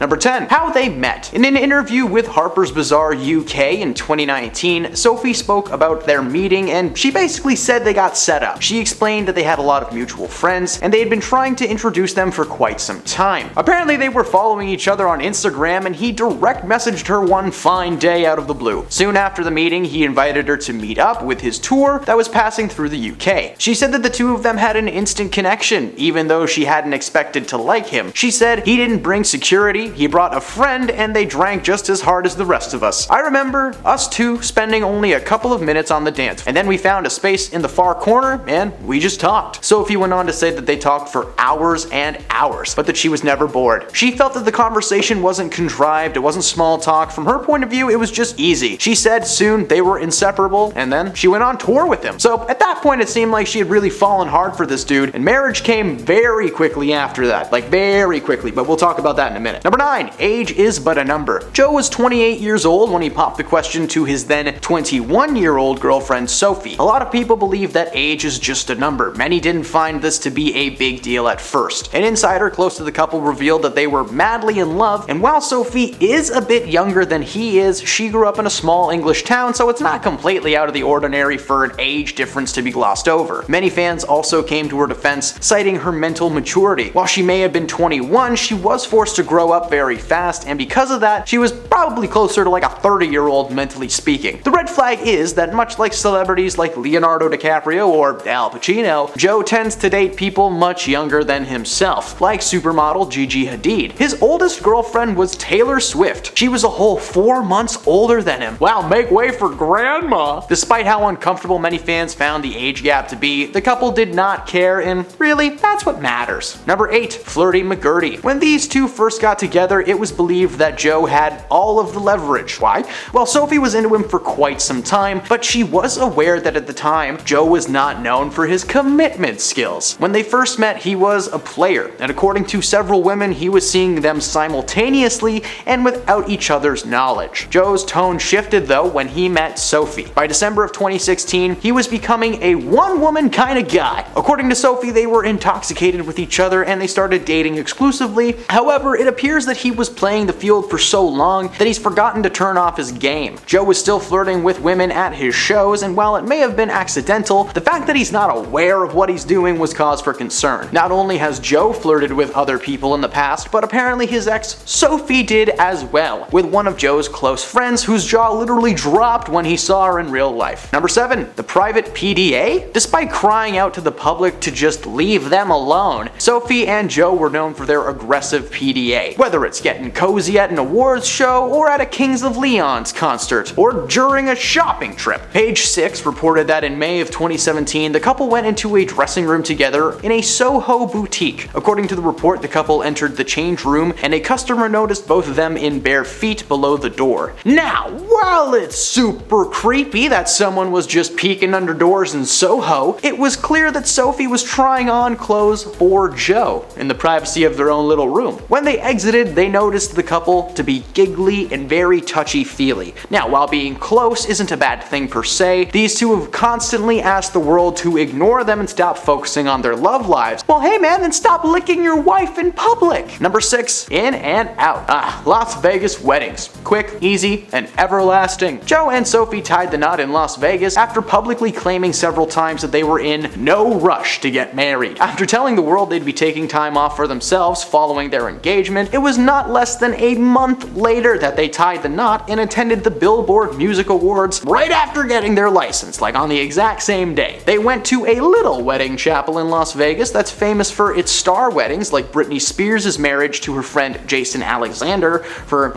Number 10. How they met. In an interview with Harper's Bazaar UK in 2019, Sophie spoke about their meeting and she basically said they got set up. She explained that they had a lot of mutual friends and they had been trying to introduce them for quite some time. Apparently they were following each other on Instagram and he direct messaged her one fine day out of the blue. Soon after the meeting, he invited her to meet up with his tour that was passing through the UK. She said that the two of them had an instant connection, even though she hadn't expected to like him. She said he didn't bring security, he brought a friend, and they drank just as hard as the rest of us. I remember us two spending only a couple of minutes on the dance, and then we found a space in the far corner and we just talked. Sophie went on to say that they talked for hours and hours, but that she was never bored. She felt that the conversation wasn't contrived, it wasn't small talk. From her point of view, it was just easy. She said soon they were inseparable, and then she went on tour with him. So at that point it seemed like she had really fallen hard for this dude, and marriage came very quickly after that. Like very quickly, but we'll talk about that in a minute. Number 9. Age is but a number. Joe was 28 years old when he popped the question to his then 21-year-old girlfriend Sophie. A lot of people believe that age is just a number. Many didn't find this to be a big deal at first. An insider close to the couple revealed that they were madly in love, and while Sophie is a bit younger than he is, she grew up in a small English town, so it's not completely out of the ordinary for an age difference to be glossed over. Many fans also came to her defense, citing her mental maturity. While she may have been 21, she was forced to grow up very fast, and because of that, she was probably closer to like a 30-year-old mentally speaking. The red flag is that much like celebrities like Leonardo DiCaprio or Al Pacino, Joe tends to date people much younger than himself, like supermodel Gigi Hadid. His oldest girlfriend was Taylor Swift. She was a whole 4 months older than him. Wow, make way for grandma! Despite how uncomfortable many fans found the age gap to be, the couple did not care, and really, that's what matters. Number 8. Flirty McGurty. When these two first got together, it was believed that Joe had all of the leverage. Why? Well, Sophie was into him for quite some time, but she was aware that at the time, Joe was not known for his commitment skills. When they first met, he was a player, and according to several women, he was seeing them simultaneously and without each other's knowledge. Joe's tone shifted though when he met Sophie. By December of 2016, he was becoming a one-woman kind of guy. According to Sophie, they were intoxicated with each other and they started dating exclusively. However, it appears that he was playing the field for so long that he's forgotten to turn off his game. Joe was still flirting with women at his shows, and while it may have been accidental, the fact that he's not aware of what he's doing was cause for concern. Not only has Joe flirted with other people in the past, but apparently his ex Sophie did as well, with one of Joe's close friends whose jaw literally dropped when he saw her in real life. Number 7. The private PDA? Despite crying out to the public to just leave them alone, Sophie and Joe were known for their aggressive PDA. Whether it's getting cozy at an awards show, or at a Kings of Leon's concert, or during a shopping trip. Page 6 reported that in May of 2017, the couple went into a dressing room together in a Soho boutique. According to the report, the couple entered the change room and a customer noticed both of them in bare feet below the door. Now, while it's super creepy that someone was just peeking under doors in Soho, it was clear that Sophie was trying on clothes for Joe in the privacy of their own little room. When they exited, they noticed the couple to be giggly and very touchy-feely. Now, while being close isn't a bad thing per se, these two have constantly asked the world to ignore them and stop focusing on their love lives. Well, hey man, then stop licking your wife in public. Number 6. In and out. Las Vegas weddings. Quick, easy, and everlasting. Joe and Sophie tied the knot in Las Vegas after publicly claiming several times that they were in no rush to get married. After telling the world they'd be taking time off for themselves following their engagement, it was not less than a month later that they tied the knot and attended the Billboard Music Awards right after getting their license, like on the exact same day. They went to a little wedding chapel in Las Vegas that's famous for its star weddings, like Britney Spears' marriage to her friend Jason Alexander for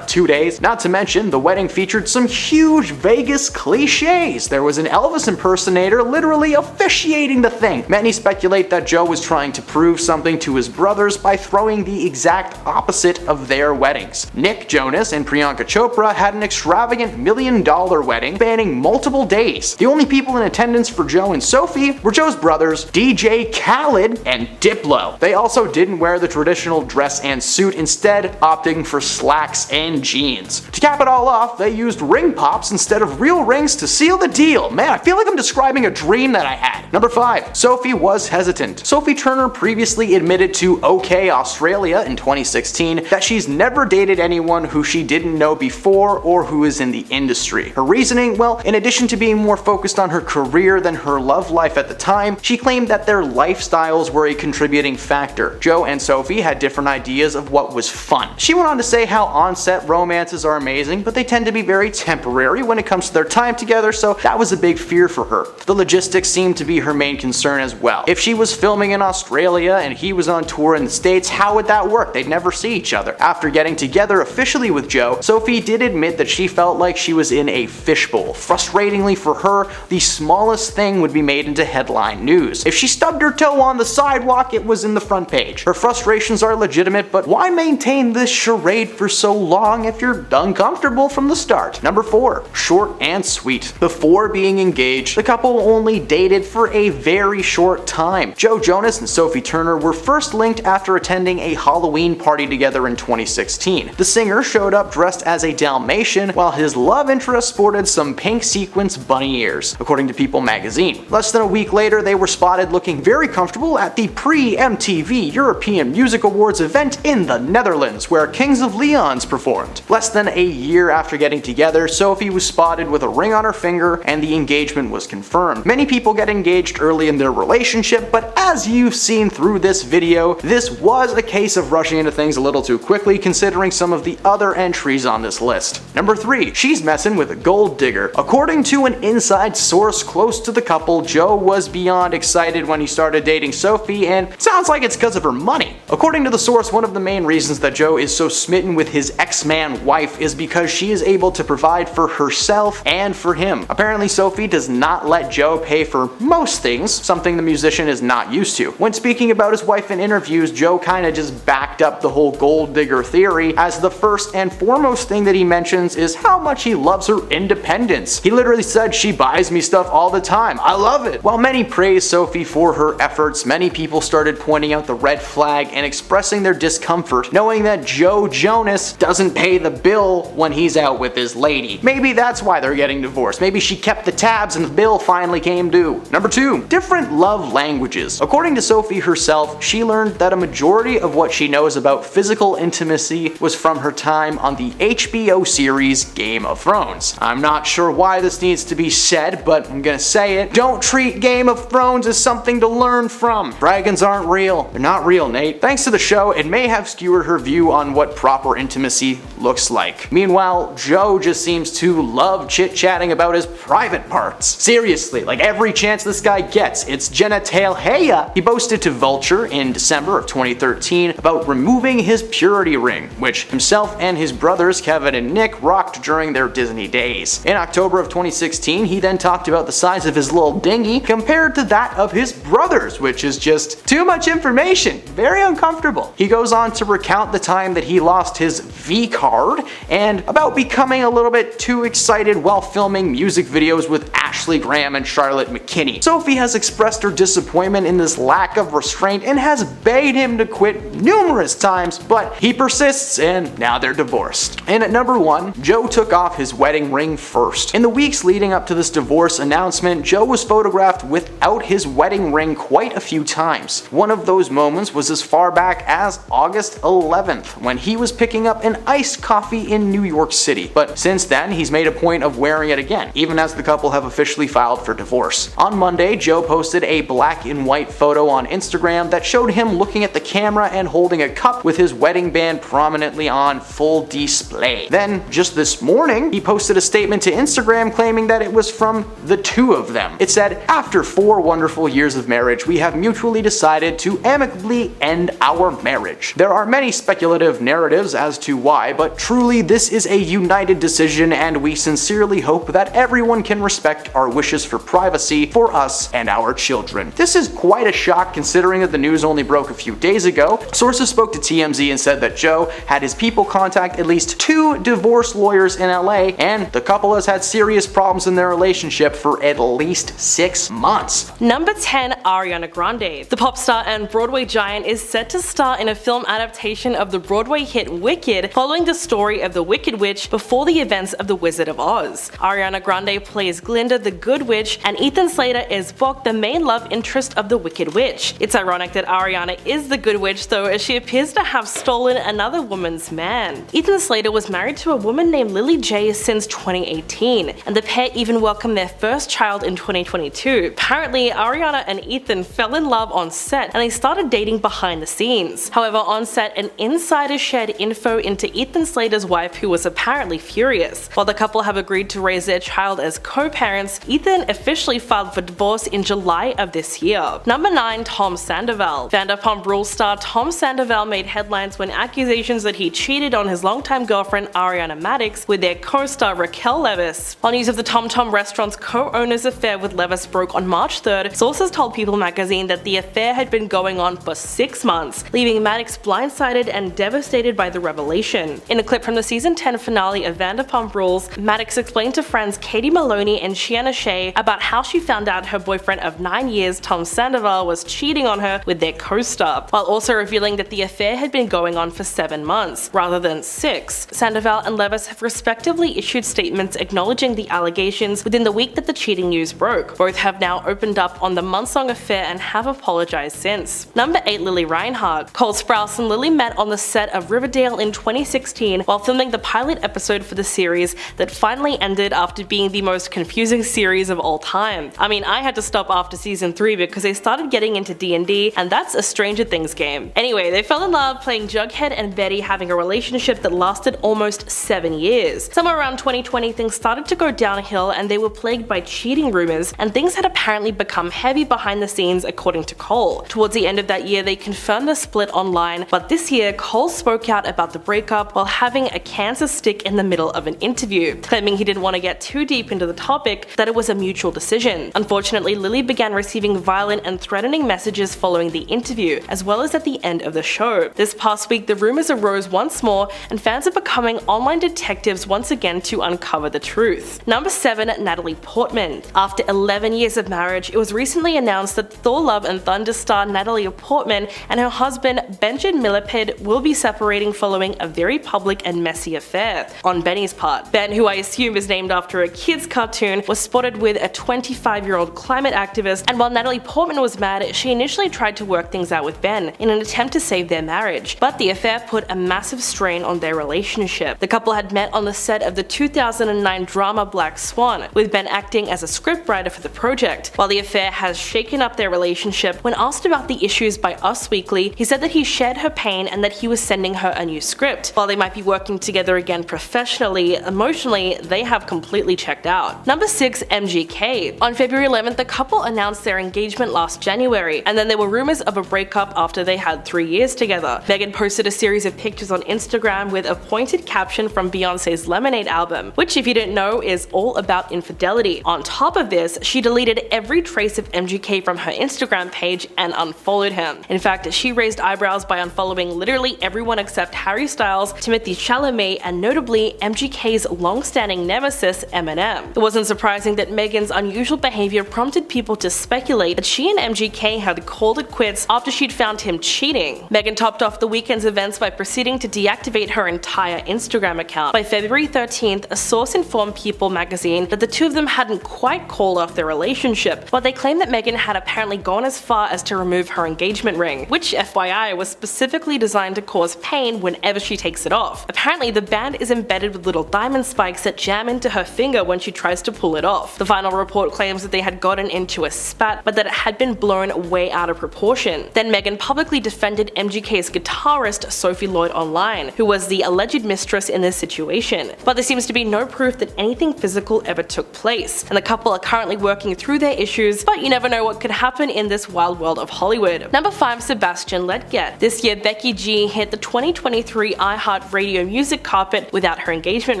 2 days. Not to mention, the wedding featured some huge Vegas cliches. There was an Elvis impersonator literally officiating the thing. Many speculate that Joe was trying to prove something to his brothers by throwing the exact opposite of their weddings. Nick Jonas and Priyanka Chopra had an extravagant $1 million wedding spanning multiple days. The only people in attendance for Joe and Sophie were Joe's brothers, DJ Khaled and Diplo. They also didn't wear the traditional dress and suit, instead opting for slacks and jeans. To cap it all off, they used ring pops instead of real rings to seal the deal. Man, I feel like I'm describing a dream that I had. Number 5. Sophie was hesitant. Sophie Turner previously admitted to OK Australia in 2016 that she's never dated anyone who she didn't know before or who is in the industry. Her reasoning, well, in addition to being more focused on her career than her love life at the time, she claimed that their lifestyles were a contributing factor. Joe and Sophie had different ideas of what was fun. She went on to say how on-set romances are amazing, but they tend to be very temporary when it comes to their time together, so that was a big fear for her. The logistics seemed to be her main concern as well. If she was filming in Australia and he was on tour in the States, how would that work? They'd never see each other. After getting together officially with Joe, Sophie did admit that she felt like she was in a fishbowl. Frustratingly for her, the smallest thing would be made into headline news. If she stubbed her toe on the sidewalk, it was in the front page. Her frustrations are legitimate, but why maintain this charade for so long if you're uncomfortable from the start? Number 4. Short and sweet. Before being engaged, the couple only dated for a very short time. Joe Jonas and Sophie Turner were first linked after attending a Halloween party together in 2016. The singer showed up dressed as a Dalmatian, while his love interest sported some pink sequins bunny ears, according to People magazine. Less than a week later, they were spotted looking very comfortable at the pre-MTV European Music Awards event in the Netherlands, where Kings of Leon's performed. Less than a year after getting together, Sophie was spotted with a ring on her finger, and the engagement was confirmed. Many people get engaged early in their relationship, but as you've seen through this video, this was a case of rushing into things a little too quickly considering some of the other entries on this list. Number 3. She's messing with a gold digger. According to an inside source close to the couple, Joe was beyond excited when he started dating Sophie, and it sounds like it's because of her money. According to the source, one of the main reasons that Joe is so smitten with his ex-man wife is because she is able to provide for herself and for him. Apparently, Sophie does not let Joe pay for most things, something the musician is not used to. When speaking about his wife in interviews, Joe kinda just backed up the whole gold digger theory, as the first and foremost thing that he mentions is how much he loves her independence. He literally said, "She buys me stuff all the time. I love it." While many praised Sophie for her efforts, many people started pointing out the red flag and expressing their discomfort knowing that Joe Jonas doesn't pay the bill when he's out with his lady. Maybe that's why they're getting divorced. Maybe she kept the tabs and the bill finally came due. Number 2. Different love languages. According to Sophie herself, she learned that a majority of what she knows about physical intimacy was from her time on the HBO series Game of Thrones. I'm not sure why this needs to be said, but I'm gonna say it. Don't treat Game of Thrones as something to learn from. Dragons aren't real. They're not real, Nate. Thanks to the show, it may have skewered her view on what proper intimacy looks like. Meanwhile, Joe just seems to love chit-chatting about his private parts. Seriously, like every chance this guy gets, it's genitalia. He boasted to Vulture in December of 2013 about removing his purity ring, which himself and his brothers Kevin and Nick rocked during their Disney days. In October of 2016, he then talked about the size of his little dinghy compared to that of his brothers, which is just too much information. Very uncomfortable. He goes on to recount the time that he lost his V card and about becoming a little bit too excited while filming music videos with Ashley Graham and Charlotte McKinney. Sophie has expressed her disappointment in this lack of restraint and has begged him to quit numerous times, but he persists and now they're divorced. And at number 1, Joe took off his wedding ring first. In the weeks leading up to this divorce announcement, Joe was photographed without his wedding ring quite a few times. One of those moments was as far back as August 11th, when he was picking up an iced coffee in New York City. But since then, he's made a point of wearing it again, even as the couple have officially filed for divorce. On Monday, Joe posted a black and white photo on Instagram that showed him looking at the camera and holding a cup with his wedding band prominently on full display. Then, just this morning, he posted a statement to Instagram claiming that it was from the two of them. It said, "After 4 wonderful years of marriage, we have mutually decided to amicably end our marriage. There are many speculative narratives as to why, but truly this is a united decision and we sincerely hope that everyone can respect our wishes for privacy for us and our children." This is quite a shock considering that the news only broke a few days ago. Sources spoke to TMZ and said that Joe had his people contact at least 2 divorce lawyers in LA, and the couple has had serious problems in their relationship for at least 6 months. Number 10. Ariana Grande. The pop star and Broadway giant is set to star in a film adaptation of the Broadway hit Wicked, following the story of the Wicked Witch before before the events of The Wizard of Oz. Ariana Grande plays Glinda the Good Witch, and Ethan Slater is Bok, the main love interest of the Wicked Witch. It's ironic that Ariana is the Good Witch though, as she appears to have stolen another woman's man. Ethan Slater was married to a woman named Lily J since 2018, and the pair even welcomed their first child in 2022. Apparently, Ariana and Ethan fell in love on set and they started dating behind the scenes. However, on set, an insider shared info into Ethan Slater's wife, who was apparently furious. While the couple have agreed to raise their child as co-parents, Ethan officially filed for divorce in July of this year. Number 9. Tom Sandoval. Vanderpump Rules star Tom Sandoval made headlines when accusations that he cheated on his longtime girlfriend Ariana Madix with their co-star Raquel Leviss. While news of the Tom Tom restaurant's co-owner's affair with Leviss broke on March 3rd, sources told People magazine that the affair had been going on for 6 months, leaving Madix blindsided and devastated by the revelation. In a clip from the season 10 finale of Vanderpump Rules, Madix explained to friends Katie Maloney and Shiana Shea about how she found out her boyfriend of 9 years, Tom Sandoval, was cheating on her with their co-star, while also revealing that the affair had been going on for 7 months, rather than 6. Sandoval and Leviss have respectively issued statements acknowledging the allegations within the week that the cheating news broke. Both have now opened up on the months-long affair and have apologized since. Number 8. Lily Reinhart. Cole Sprouse and Lily met on the set of Riverdale in 2016 while filming the pilot episode for the series that finally ended after being the most confusing series of all time. I mean, I had to stop after season 3 because they started getting into D&D, and that's a Stranger Things game. Anyway, they fell in love playing Jughead and Betty, having a relationship that lasted almost 7 years. Somewhere around 2020, things started to go downhill and they were plagued by cheating rumors, and things had apparently become heavy behind the scenes according to Cole. Towards the end of that year, they confirmed the split online, but this year, Cole spoke out about the breakup while having a cancer stick in the middle of an interview, claiming he didn't want to get too deep into the topic, that it was a mutual decision. Unfortunately, Lily began receiving violent and threatening messages following the interview, as well as at the end of the show. This past week, the rumors arose once more, and fans are becoming online detectives once again to uncover the truth. Number 7. Natalie Portman. After 11 years of marriage, it was recently announced that Thor: Love and Thunder star Natalie Portman and her husband Benjamin Millipede will be separating following a very public and messy affair on Benny's part. Ben, who I assume is named after a kid's cartoon, was spotted with a 25-year-old climate activist, and while Natalie Portman was mad, she initially tried to work things out with Ben in an attempt to save their marriage, but the affair put a massive strain on their relationship. The couple had met on the set of the 2009 drama Black Swan, with Ben acting as a scriptwriter for the project. While the affair has shaken up their relationship, when asked about the issues by Us Weekly, he said that he shared her pain and that he was sending her a new script. While they might be working together again professionally, emotionally, they have completely checked out. Number 6. MGK. On February 11th, the couple announced their engagement last January, and then there were rumors of a breakup after they had 3 years together. Megan posted a series of pictures on Instagram with a pointed caption from Beyonce's Lemonade album, which, if you didn't know, is all about infidelity. On top of this, she deleted every trace of MGK from her Instagram page and unfollowed him. In fact, she raised eyebrows by unfollowing literally everyone except Harry Styles, Timothée Chalamet, and notably MGK's long-standing nemesis Eminem. It wasn't surprising that Megan's unusual behavior prompted people to speculate that she and MGK had called it quits after she'd found him cheating. Megan topped off the weekend's events by proceeding to deactivate her entire Instagram account. By February 13th, a source informed People magazine that the two of them hadn't quite called off their relationship, but they claimed that Megan had apparently gone as far as to remove her engagement ring, which, FYI, was specifically designed to cause pain whenever she takes it off. Apparently, the band is embedded with little diamond spikes that jam into her finger when she tries to pull it off. The final report claims that they had gotten into a spat, but that it had been blown way out of proportion. Then Megan publicly defended MGK's guitarist Sophie Lloyd online, who was the alleged mistress in this situation. But there seems to be no proof that anything physical ever took place, and the couple are currently working through their issues, but you never know what could happen in this wild world of Hollywood. Number 5. Sebastian Ledgett. This year, Becky G hit the 2023 iHeartRadio music carpet without her engagement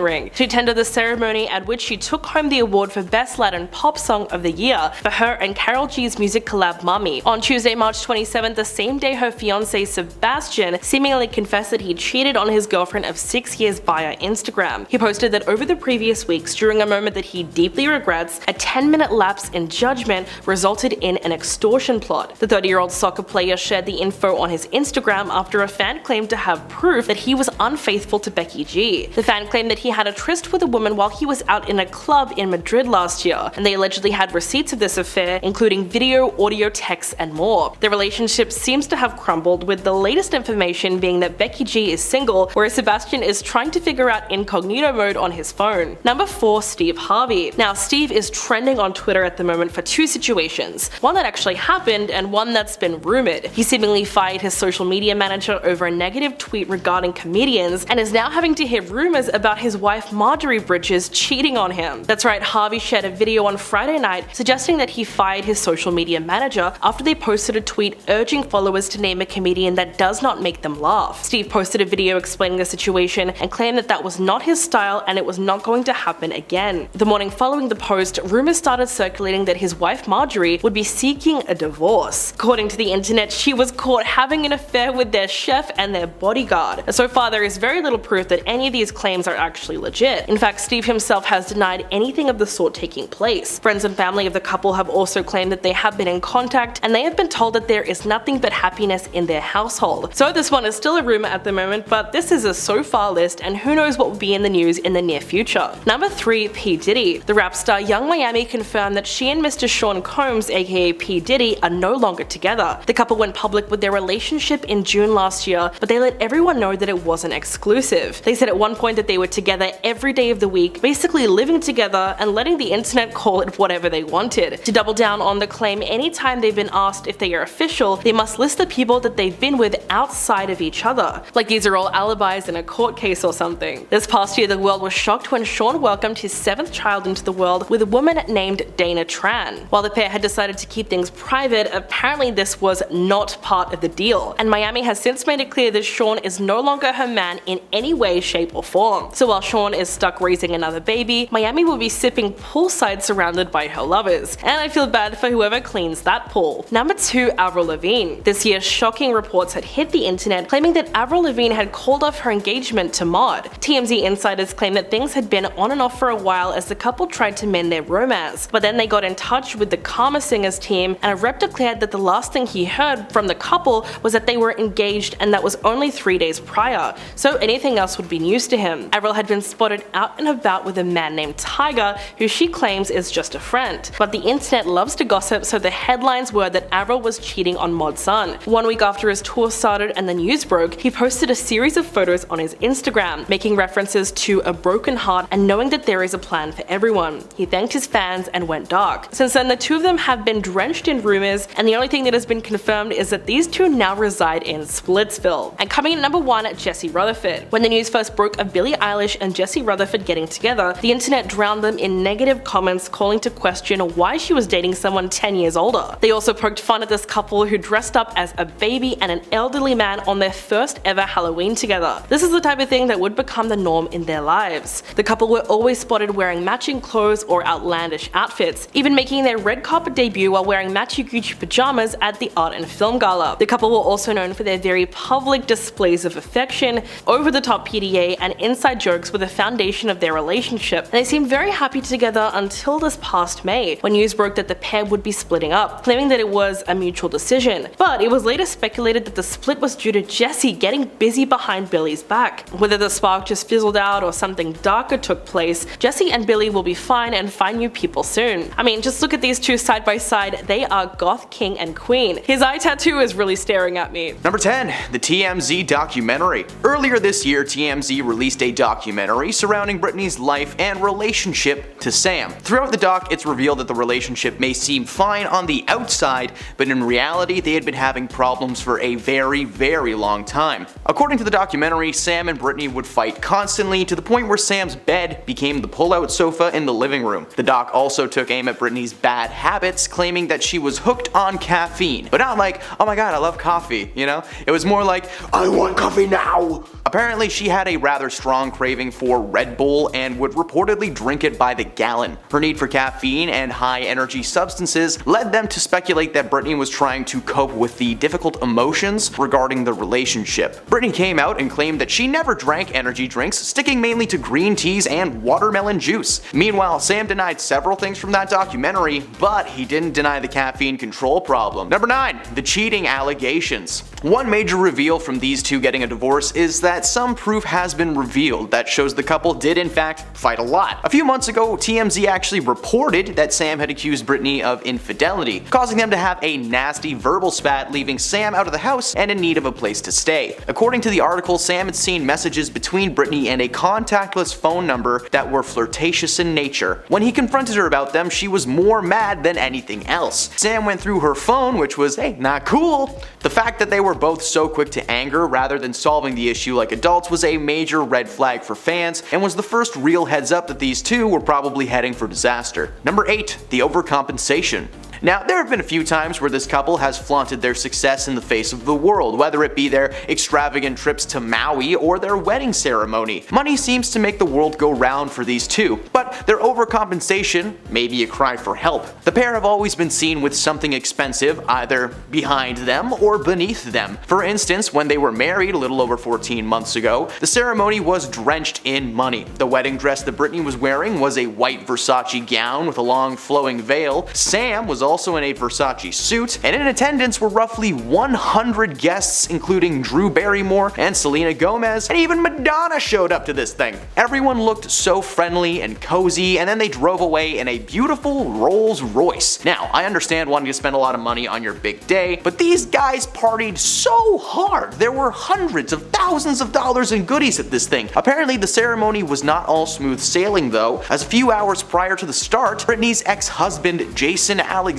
ring. She attended the ceremony at which she took home the award for Best Latin Pop Song of the Year for her and Karol G's music collab Mommy. On Tuesday, March 27th, the same day her fiancé Sebastian seemingly confessed that he cheated on his girlfriend of 6 years via Instagram. He posted that over the previous weeks, during a moment that he deeply regrets, a 10-minute lapse in judgment resulted in an extortion plot. The 30-year-old soccer player shared the info on his Instagram after a fan claimed to have proof that he was unfaithful to Becky G. The fan fan claimed that he had a tryst with a woman while he was out in a club in Madrid last year, and they allegedly had receipts of this affair, including video, audio, texts, and more. The relationship seems to have crumbled, with the latest information being that Becky G is single, whereas Sebastian is trying to figure out incognito mode on his phone. Number 4. Steve Harvey. Now, Steve is trending on Twitter at the moment for two situations, one that actually happened and one that's been rumored. He seemingly fired his social media manager over a negative tweet regarding comedians and is now having to hear rumors about his wife Marjorie Bridges cheating on him. That's right, Harvey shared a video on Friday night suggesting that he fired his social media manager after they posted a tweet urging followers to name a comedian that does not make them laugh. Steve posted a video explaining the situation and claimed that that was not his style and it was not going to happen again. The morning following the post, rumors started circulating that his wife Marjorie would be seeking a divorce. According to the internet, she was caught having an affair with their chef and their bodyguard. And so far, there is very little proof that any of these claims are actually legit. In fact, Steve himself has denied anything of the sort taking place. Friends and family of the couple have also claimed that they have been in contact and they have been told that there is nothing but happiness in their household. So this one is still a rumor at the moment, but this is a so far list and who knows what will be in the news in the near future. Number 3. P. Diddy. The rap star Young Miami confirmed that she and Mr. Sean Combs, aka P. Diddy, are no longer together. The couple went public with their relationship in June last year, but they let everyone know that it wasn't exclusive. They said at one point that they were together every day of the week, basically living together and letting the internet call it whatever they wanted. To double down on the claim, anytime they've been asked if they are official, they must list the people that they've been with outside of each other. Like these are all alibis in a court case or something. This past year, the world was shocked when Sean welcomed his 7th child into the world with a woman named Dana Tran. While the pair had decided to keep things private, apparently this was not part of the deal, and Miami has since made it clear that Sean is no longer her man in any way, shape, or form. So while Sean is stuck raising another baby, Miami will be sipping poolside surrounded by her lovers, and I feel bad for whoever cleans that pool. Number 2. Avril Lavigne. This year, shocking reports had hit the internet claiming that Avril Lavigne had called off her engagement to Mod. TMZ insiders claim that things had been on and off for a while as the couple tried to mend their romance, but then they got in touch with the Karma Singers team, and a rep declared that the last thing he heard from the couple was that they were engaged, and that was only 3 days prior, so anything else would be news to him. Avril had been spotted out and about with a man named Tiger, who she claims is just a friend, but the internet loves to gossip, so the headlines were that Avril was cheating on Mod's son. 1 week after his tour started and the news broke, he posted a series of photos on his Instagram, making references to a broken heart and knowing that there is a plan for everyone. He thanked his fans and went dark. Since then, the two of them have been drenched in rumors, and the only thing that has been confirmed is that these two now reside in Splitsville. And coming in at number 1, Jesse Rutherford. When the news first broke of Billie Eilish and Jesse Rutherford getting together, the internet drowned them in negative comments calling to question why she was dating someone 10 years older. They also poked fun at this couple who dressed up as a baby and an elderly man on their first ever Halloween together. This is the type of thing that would become the norm in their lives. The couple were always spotted wearing matching clothes or outlandish outfits, even making their red carpet debut while wearing matchy Gucci pajamas at the Art and Film Gala. The couple were also known for their very public displays of affection, over-the-top PDA, and inside jokes were the foundation of their relationship, and they seemed very happy together until this past May, when news broke that the pair would be splitting up, claiming that it was a mutual decision. But it was later speculated that the split was due to Jesse getting busy behind Billie's back. Whether the spark just fizzled out or something darker took place, Jesse and Billie will be fine and find new people soon. I mean, just look at these two side by side, they are goth king and queen. His eye tattoo is really staring at me. Number 10. The TMZ documentary. Earlier this year, TMZ released a documentary surrounding Britney's life and relationship to Sam. Throughout the doc, it's revealed that the relationship may seem fine on the outside, but in reality, they had been having problems for a very, very long time. According to the documentary, Sam and Britney would fight constantly to the point where Sam's bed became the pull-out sofa in the living room. The doc also took aim at Britney's bad habits, claiming that she was hooked on caffeine, but not like, oh my god, I love coffee, you know? It was more like, I want coffee now! Apparently, she had a rather strong craving for Red Bull and would reportedly drink it by the gallon. Her need for caffeine and high-energy substances led them to speculate that Britney was trying to cope with the difficult emotions regarding the relationship. Britney came out and claimed that she never drank energy drinks, sticking mainly to green teas and watermelon juice. Meanwhile, Sam denied several things from that documentary, but he didn't deny the caffeine control problem. Number 9. The cheating allegations. One major reveal from these two getting a divorce is that that some proof has been revealed that shows the couple did in fact fight a lot. A few months ago, TMZ actually reported that Sam had accused Brittany of infidelity, causing them to have a nasty verbal spat, leaving Sam out of the house and in need of a place to stay. According to the article, Sam had seen messages between Brittany and a contactless phone number that were flirtatious in nature. When he confronted her about them, she was more mad than anything else. Sam went through her phone, which was, hey, not cool. The fact that they were both so quick to anger rather than solving the issue like adults was a major red flag for fans and was the first real heads up that these two were probably heading for disaster. Number 8. The overcompensation. Now, there have been a few times where this couple has flaunted their success in the face of the world, whether it be their extravagant trips to Maui or their wedding ceremony. Money seems to make the world go round for these two, but their overcompensation may be a cry for help. The pair have always been seen with something expensive either behind them or beneath them. For instance, when they were married a little over 14 months ago, the ceremony was drenched in money. The wedding dress that Brittany was wearing was a white Versace gown with a long flowing veil. Sam was also in a Versace suit, and in attendance were roughly 100 guests, including Drew Barrymore and Selena Gomez, and even Madonna showed up to this thing. Everyone looked so friendly and cozy, and then they drove away in a beautiful Rolls Royce. Now, I understand wanting to spend a lot of money on your big day, but these guys partied so hard. There were hundreds of thousands of dollars in goodies at this thing. Apparently, the ceremony was not all smooth sailing though, as a few hours prior to the start, Brittany's ex-husband Jason Alexander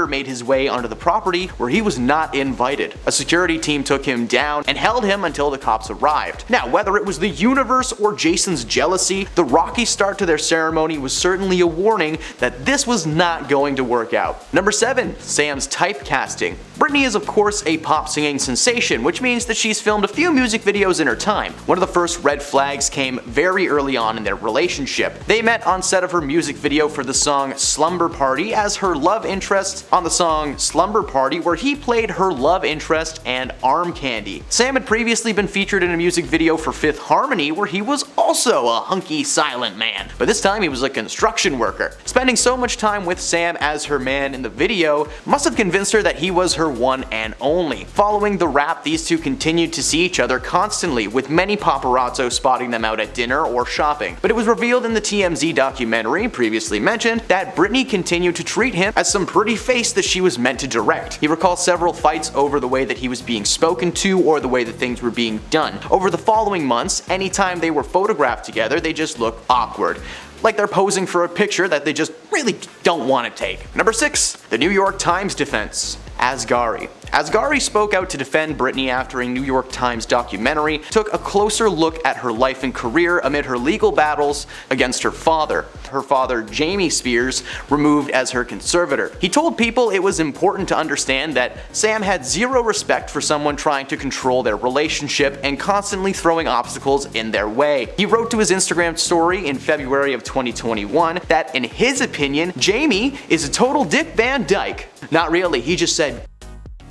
made his way onto the property where he was not invited. A security team took him down and held him until the cops arrived. Now, whether it was the universe or Jason's jealousy, the rocky start to their ceremony was certainly a warning that this was not going to work out. Number 7. Sam's typecasting. Brittany is of course a pop singing sensation, which means that she's filmed a few music videos in her time. One of the first red flags came very early on in their relationship. They met on set of her music video for the song Slumber Party as her love interest on the song Slumber Party, where he played her love interest and arm candy. Sam had previously been featured in a music video for Fifth Harmony where he was also a hunky silent man, but this time he was a construction worker. Spending so much time with Sam as her man in the video must have convinced her that he was her one and only. Following the rap, these two continued to see each other constantly, with many paparazzo spotting them out at dinner or shopping. But it was revealed in the TMZ documentary previously mentioned that Brittany continued to treat him as some pretty face that she was meant to direct. He recalls several fights over the way that he was being spoken to or the way that things were being done. Over the following months, anytime they were photographed together, they just looked awkward. Like they're posing for a picture that they just really don't want to take. Number 6. The New York Times defense. Asghari. Asghari spoke out to defend Brittany after a New York Times documentary took a closer look at her life and career amid her legal battles against her father. Her father, Jamie Spears, removed as her conservator. He told people it was important to understand that Sam had zero respect for someone trying to control their relationship and constantly throwing obstacles in their way. He wrote to his Instagram story in February of 2021 that, in his opinion, Jamie is a total Dick Van Dyke. Not really, he just said.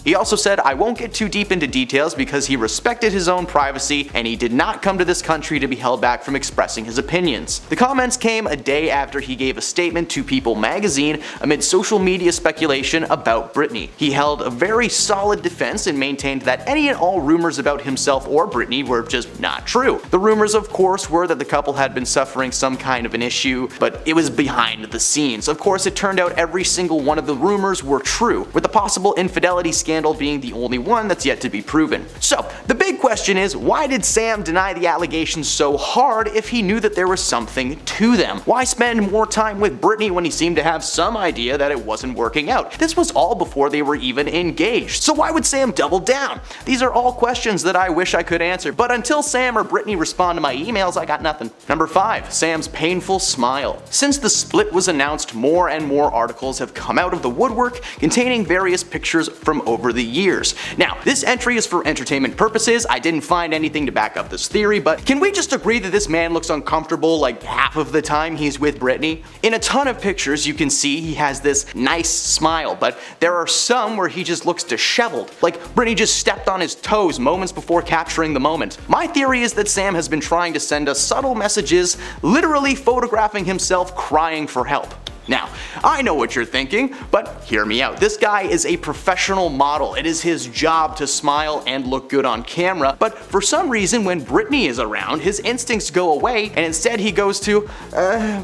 He also said, I won't get too deep into details because he respected his own privacy and he did not come to this country to be held back from expressing his opinions. The comments came a day after he gave a statement to People magazine amid social media speculation about Brittany. He held a very solid defense and maintained that any and all rumors about himself or Brittany were just not true. The rumors, of course, were that the couple had been suffering some kind of an issue, but it was behind the scenes. Of course, it turned out every single one of the rumors were true, with the possible infidelity scandal being the only one that's yet to be proven. So, the big question is, why did Sam deny the allegations so hard if he knew that there was something to them? Why spend more time with Brittany when he seemed to have some idea that it wasn't working out? This was all before they were even engaged. So why would Sam double down? These are all questions that I wish I could answer, but until Sam or Brittany respond to my emails, I got nothing. Number 5. Sam's painful smile. Since the split was announced, more and more articles have come out of the woodwork containing various pictures from over the years. Now, this entry is for entertainment purposes. I didn't find anything to back up this theory, but can we just agree that this man looks uncomfortable like half of the time he's with Brittany? In a ton of pictures you can see he has this nice smile, but there are some where he just looks disheveled, like Brittany just stepped on his toes moments before capturing the moment. My theory is that Sam has been trying to send us subtle messages, literally photographing himself crying for help. Now, I know what you're thinking, but hear me out. This guy is a professional model. It is his job to smile and look good on camera, but for some reason when Britney is around, his instincts go away and instead he goes to,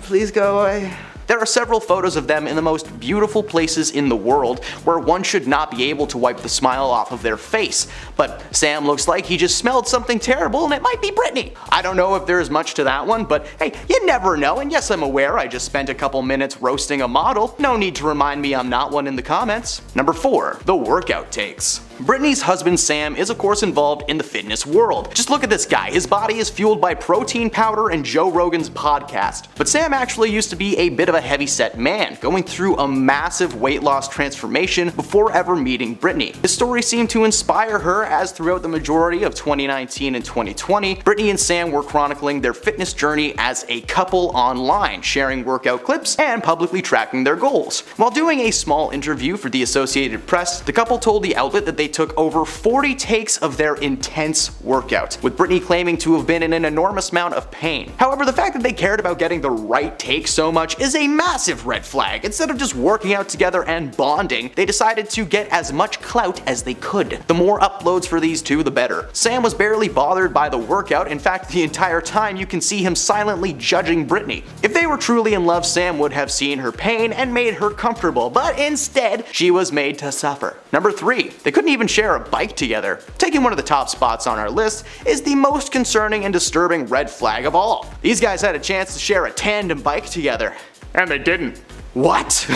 please go away. There are several photos of them in the most beautiful places in the world where one should not be able to wipe the smile off of their face. But Sam looks like he just smelled something terrible and it might be Britney. I don't know if there's much to that one, but hey, you never know. And yes, I'm aware I just spent a couple minutes roasting a model. No need to remind me I'm not one in the comments. Number 4. The workout takes. Britney's husband Sam is of course involved in the fitness world. Just look at this guy. His body is fueled by protein powder and Joe Rogan's podcast. But Sam actually used to be a bit of a heavy-set man, going through a massive weight loss transformation before ever meeting Britney. His story seemed to inspire her, as throughout the majority of 2019 and 2020, Britney and Sam were chronicling their fitness journey as a couple online, sharing workout clips and publicly tracking their goals. While doing a small interview for the Associated Press, the couple told the outlet that they took over 40 takes of their intense workout, with Britney claiming to have been in an enormous amount of pain. However, the fact that they cared about getting the right take so much is a massive red flag. Instead of just working out together and bonding, they decided to get as much clout as they could. The more uploads for these two, the better. Sam was barely bothered by the workout. In fact, the entire time you can see him silently judging Britney. If they were truly in love, Sam would have seen her pain and made her comfortable, but instead, she was made to suffer. Number 3. They couldn't even share a bike together. Taking one of the top spots on our list is the most concerning and disturbing red flag of all. These guys had a chance to share a tandem bike together. And they didn't. What?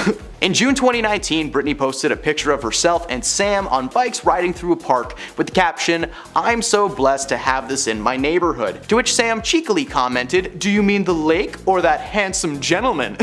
In June 2019, Britney posted a picture of herself and Sam on bikes riding through a park with the caption, "I'm so blessed to have this in my neighborhood." To which Sam cheekily commented, "Do you mean the lake or that handsome gentleman?"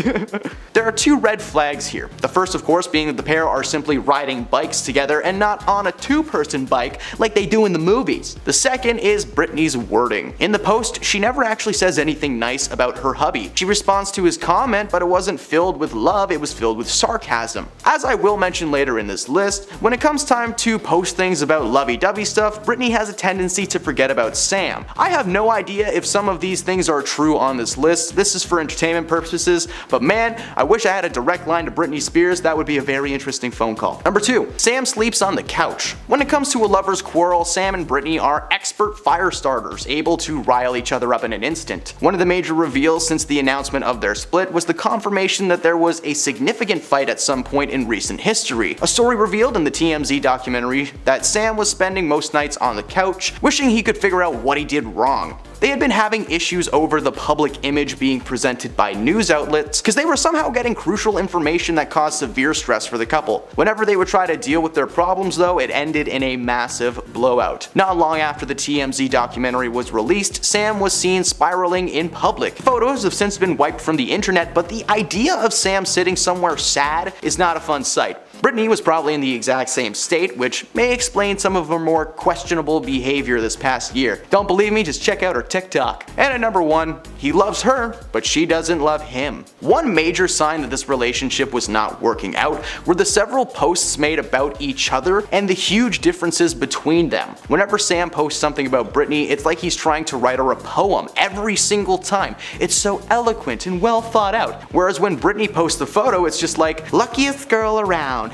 There are 2 red flags here. The first, of course, being that the pair are simply riding bikes together and not on a 2-person bike like they do in the movies. The second is Britney's wording. In the post, she never actually says anything nice about her hubby. She responds to his comment, but it wasn't filled with love, it was filled with sarcasm. As I will mention later in this list, when it comes time to post things about lovey-dovey stuff, Britney has a tendency to forget about Sam. I have no idea if some of these things are true on this list. This is for entertainment purposes, but man, I wish I had a direct line to Britney Spears. That would be a very interesting phone call. Number 2. Sam sleeps on the couch. When it comes to a lover's quarrel, Sam and Britney are expert fire starters, able to rile each other up in an instant. One of the major reveals since the announcement of their split was the confirmation that there was a significant fight at some point in recent history. A story revealed in the TMZ documentary that Sam was spending most nights on the couch, wishing he could figure out what he did wrong. They had been having issues over the public image being presented by news outlets because they were somehow getting crucial information that caused severe stress for the couple. Whenever they would try to deal with their problems though, it ended in a massive blowout. Not long after the TMZ documentary was released, Sam was seen spiraling in public. Photos have since been wiped from the internet, but the idea of Sam sitting somewhere sad is not a fun sight. Britney was probably in the exact same state, which may explain some of her more questionable behavior this past year. Don't believe me? Just check out her TikTok. And at number 1, he loves her, but she doesn't love him. One major sign that this relationship was not working out were the several posts made about each other and the huge differences between them. Whenever Sam posts something about Britney, it's like he's trying to write her a poem every single time. It's so eloquent and well thought out. Whereas when Britney posts the photo, it's just like, luckiest girl around,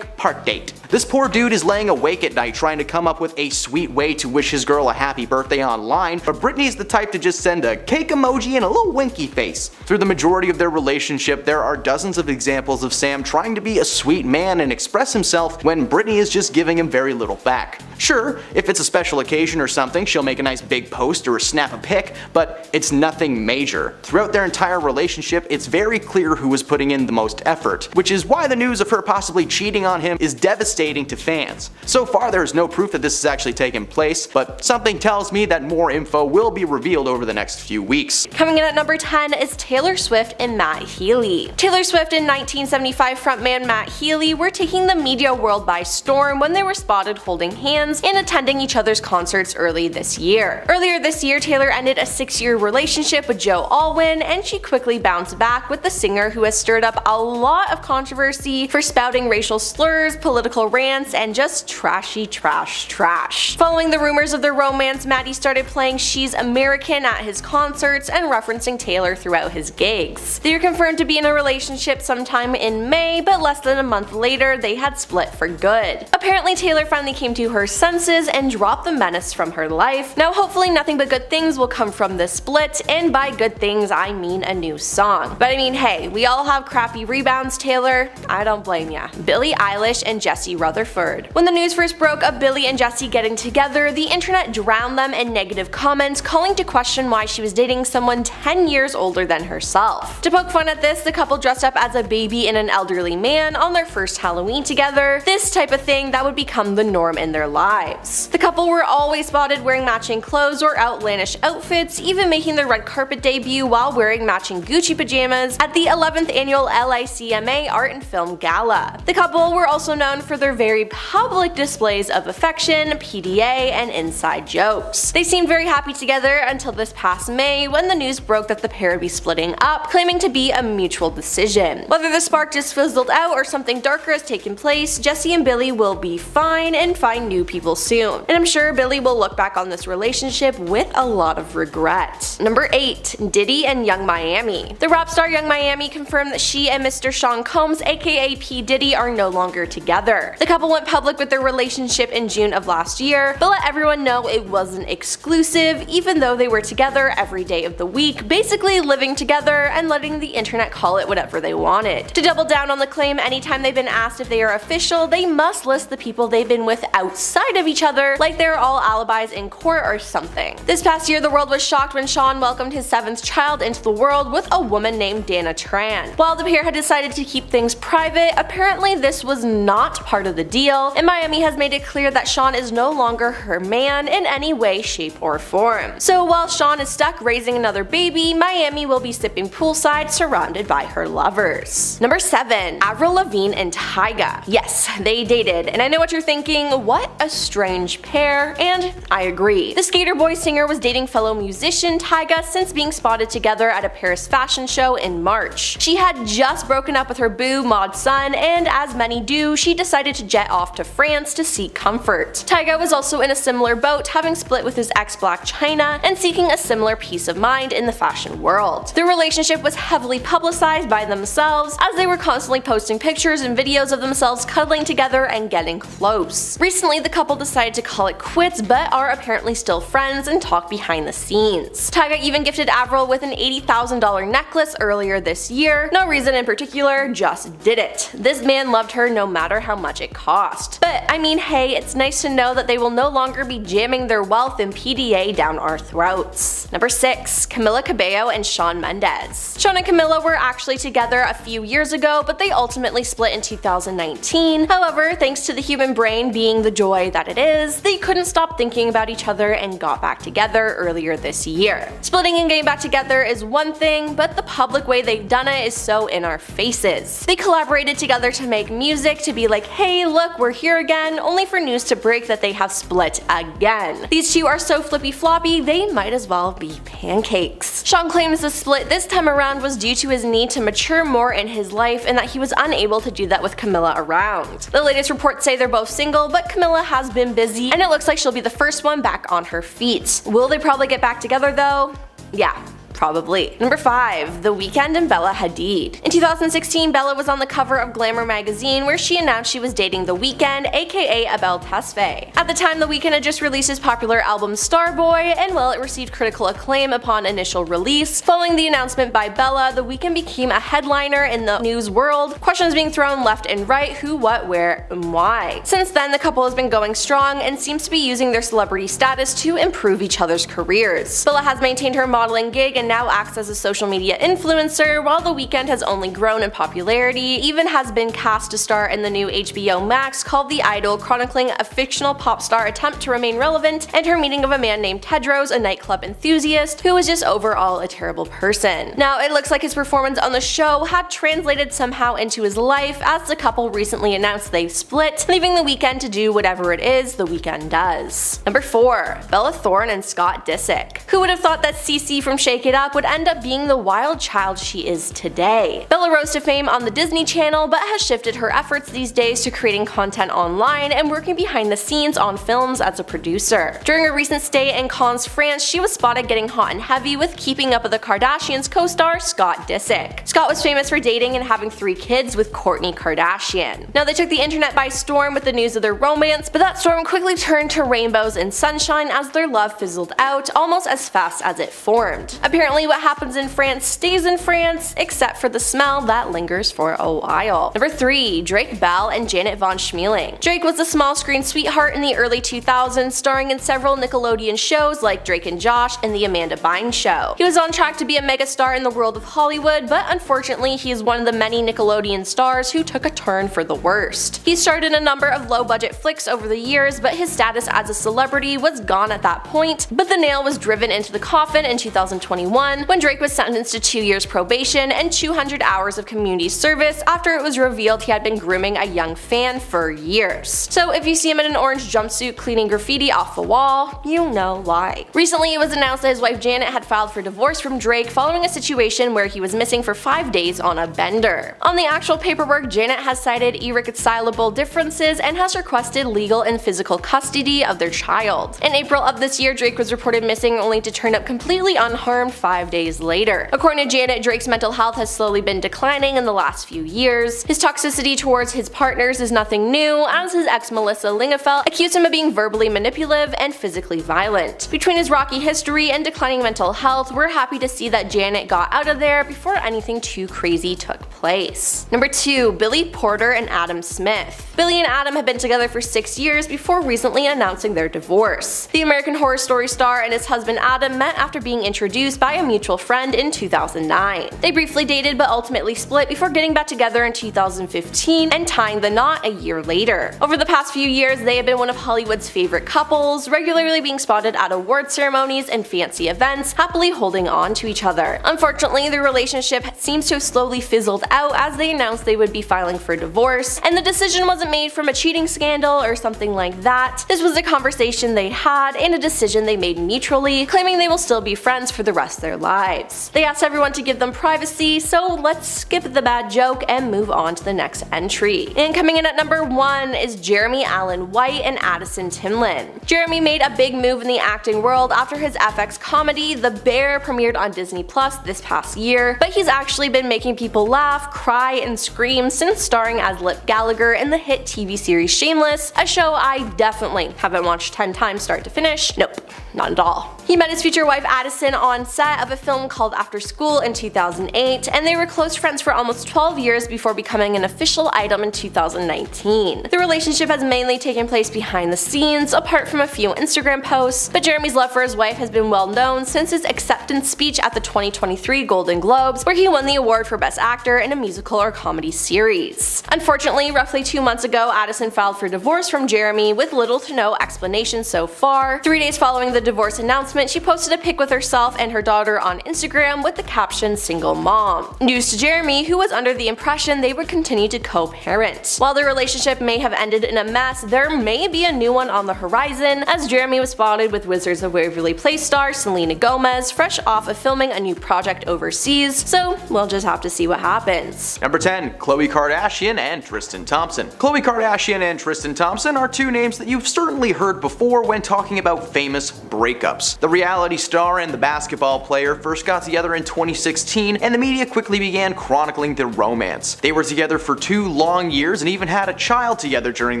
#park date. This poor dude is laying awake at night trying to come up with a sweet way to wish his girl a happy birthday online, but Britney's the type to just send a cake emoji and a little winky face. Through the majority of their relationship, there are dozens of examples of Sam trying to be a sweet man and express himself when Britney is just giving him very little back. Sure, if it's a special occasion or something, she'll make a nice big post or snap a pic, but it's nothing major. Throughout their entire relationship, it's very clear who is putting in the most effort, which is why the news of her possibly cheating on him is devastating to fans. So far, there is no proof that this has actually taken place, but something tells me that more info will be revealed over the next few weeks. Coming in at number 10 is Taylor Swift and Matt Healy. Taylor Swift and 1975 frontman Matt Healy were taking the media world by storm when they were spotted holding hands fans and attending each other's concerts early this year. Earlier this year, Taylor ended a 6-year relationship with Joe Alwyn, and she quickly bounced back with the singer who has stirred up a lot of controversy for spouting racial slurs, political rants, and just trashy trash. Following the rumors of their romance, Maddie started playing She's American at his concerts and referencing Taylor throughout his gigs. They were confirmed to be in a relationship sometime in May, but less than a month later, they had split for good. Apparently, Taylor finally came to her senses and dropped the menace from her life. Now, hopefully nothing but good things will come from this split, and by good things, I mean a new song. But I mean, hey, we all have crappy rebounds, Taylor. I don't blame ya. Billie Eilish and Jesse Rutherford. When the news first broke of Billie and Jesse getting together, the internet drowned them in negative comments, calling to question why she was dating someone 10 years older than herself. To poke fun at this, the couple dressed up as a baby and an elderly man on their first Halloween together, this type of thing that would become the norm in their lives. The couple were always spotted wearing matching clothes or outlandish outfits, even making their red carpet debut while wearing matching Gucci pajamas at the 11th annual LICMA Art and Film Gala. The couple were also known for their very public displays of affection, PDA, and inside jokes. They seemed very happy together until this past May when the news broke that the pair would be splitting up, claiming to be a mutual decision. Whether the spark just fizzled out or something darker has taken place, Jesse and Billie will be fine and find new people soon. And I'm sure Billie will look back on this relationship with a lot of regret. Number 8. Diddy and Young Miami. The rap star Young Miami confirmed that she and Mr. Sean Combs, aka P. Diddy, are no longer together. The couple went public with their relationship in June of last year, but let everyone know it wasn't exclusive, even though they were together every day of the week, basically living together and letting the internet call it whatever they wanted. To double down on the claim, anytime they've been asked if they are official, they must list the people they've been with outside of each other, like they're all alibis in court or something. This past year, the world was shocked when Sean welcomed his 7th child into the world with a woman named Dana Tran. While the pair had decided to keep things private, apparently this was not part of the deal, and Miami has made it clear that Sean is no longer her man in any way, shape, or form. So while Sean is stuck raising another baby, Miami will be sipping poolside surrounded by her lovers. Number 7. Avril Lavigne and Tyga. Yes, they dated, and I know what you're thinking, what a strange pair, and I agree. The skater boy singer was dating fellow musician Tyga since being spotted together at a Paris fashion show in March. She had just broken up with her boo, Mod Sun, and as many do, she decided to jet off to France to seek comfort. Tyga was also in a similar boat, having split with his ex Blac Chyna and seeking a similar peace of mind in the fashion world. Their relationship was heavily publicized by themselves, as they were constantly posting pictures and videos of themselves cuddling together and getting close. Recently, the couple decided to call it quits, but are apparently still friends and talk behind the scenes. Tyga even gifted Avril with an $80,000 necklace earlier this year. No reason in particular, just did it. This man loved her no matter how much it cost. But I mean, hey, it's nice to know that they will no longer be jamming their wealth and PDA down our throats. Number 6. Camila Cabello and Shawn Mendes. Shawn and Camila were actually together a few years ago, but they ultimately split in 2019. However, thanks to the human brain being the joy that it is, they couldn't stop thinking about each other and got back together earlier this year. Splitting and getting back together is one thing, but the public way they've done it is so in our faces. They collaborated together to make music to be like, hey look, we're here again, only for news to break that they have split again. These two are so flippy floppy, they might as well be pancakes. Shawn claims the split this time around was due to his need to mature more in his life and that he was unable to do that with Camila around. The latest reports say they're both single, but Camila has been busy and it looks like she'll be the first one back on her feet. Will they probably get back together though? Yeah. Probably. Number 5. The Weeknd and Bella Hadid. In 2016, Bella was on the cover of Glamour magazine where she announced she was dating The Weeknd, aka Abel Tesfaye. At the time, The Weeknd had just released his popular album Starboy, and while it received critical acclaim upon initial release, following the announcement by Bella, The Weeknd became a headliner in the news world, questions being thrown left and right, who, what, where, and why. Since then, the couple has been going strong and seems to be using their celebrity status to improve each other's careers. Bella has maintained her modeling gig and now acts as a social media influencer, while The Weeknd has only grown in popularity, even has been cast to star in the new HBO Max called The Idol, chronicling a fictional pop star attempt to remain relevant and her meeting of a man named Tedros, a nightclub enthusiast, who was just overall a terrible person. Now, it looks like his performance on the show had translated somehow into his life, as the couple recently announced they've split, leaving The Weeknd to do whatever it is The Weeknd does. Number 4. Bella Thorne and Scott Disick. Who would have thought that Cece from Shake It Up would end up being the wild child she is today? Bella rose to fame on the Disney Channel, but has shifted her efforts these days to creating content online and working behind the scenes on films as a producer. During a recent stay in Cannes, France, she was spotted getting hot and heavy with Keeping Up with the Kardashians co-star Scott Disick. Scott was famous for dating and having 3 kids with Kourtney Kardashian. Now, they took the internet by storm with the news of their romance, but that storm quickly turned to rainbows and sunshine as their love fizzled out almost as fast as it formed. Apparently, what happens in France stays in France, except for the smell that lingers for a while. Number 3. Drake Bell and Janet Von Schmeling. Drake was a small screen sweetheart in the early 2000s, starring in several Nickelodeon shows like Drake and Josh and The Amanda Bynes Show. He was on track to be a megastar in the world of Hollywood, but unfortunately he is one of the many Nickelodeon stars who took a turn for the worst. He starred in a number of low-budget flicks over the years, but his status as a celebrity was gone at that point, but the nail was driven into the coffin in 2021 when Drake was sentenced to 2 years probation and 200 hours of community service after it was revealed he had been grooming a young fan for years. So if you see him in an orange jumpsuit cleaning graffiti off the wall, you know why. Recently, it was announced that his wife Janet had filed for divorce from Drake following a situation where he was missing for 5 days on a bender. On the actual paperwork, Janet has cited irreconcilable differences and has requested legal and physical custody of their child. In April of this year, Drake was reported missing only to turn up completely unharmed 5 days later. According to Janet, Drake's mental health has slowly been declining in the last few years. His toxicity towards his partners is nothing new, as his ex Melissa Lingafelt accused him of being verbally manipulative and physically violent. Between his rocky history and declining mental health, we're happy to see that Janet got out of there before anything too crazy took place. Number 2. Billy Porter and Adam Smith. Billy and Adam have been together for 6 years before recently announcing their divorce. The American Horror Story star and his husband Adam met after being introduced by a mutual friend in 2009. They briefly dated but ultimately split before getting back together in 2015 and tying the knot a year later. Over the past few years, they have been one of Hollywood's favorite couples, regularly being spotted at award ceremonies and fancy events, happily holding on to each other. Unfortunately, their relationship seems to have slowly fizzled out as they announced they would be filing for divorce, and the decision wasn't made from a cheating scandal or something like that. This was a conversation they had and a decision they made mutually, claiming they will still be friends for the rest of their lives. They asked everyone to give them privacy, so let's skip the bad joke and move on to the next entry. And coming in at number 1 is Jeremy Allen White and Addison Timlin. Jeremy made a big move in the acting world after his FX comedy The Bear premiered on Disney Plus this past year, but he's actually been making people laugh, cry, and scream since starring as Lip Gallagher in the hit TV series Shameless, a show I definitely haven't watched 10 times start to finish. Nope, not at all. He met his future wife Addison on set of a film called After School in 2008, and they were close friends for almost 12 years before becoming an official item in 2019. The relationship has mainly taken place behind the scenes, apart from a few Instagram posts, but Jeremy's love for his wife has been well known since his acceptance speech at the 2023 Golden Globes, where he won the award for Best Actor in a Musical or Comedy Series. Unfortunately, roughly 2 months ago, Addison filed for divorce from Jeremy with little to no explanation so far. 3 days following the divorce announcement, she posted a pic with herself and her daughter on Instagram with the caption "Single Mom." News to Jeremy, who was under the impression they would continue to co-parent. While their relationship may have ended in a mess, there may be a new one on the horizon, as Jeremy was spotted with Wizards of Waverly Place star Selena Gomez, fresh off of filming a new project overseas, so we'll just have to see what happens. Number 10. Khloe Kardashian and Tristan Thompson. Khloe Kardashian and Tristan Thompson are 2 names that you've certainly heard before when talking about famous breakups. The reality star and the basketball player first got together in 2016, and the media quickly began chronicling their romance. They were together for 2 long years and even had a child together during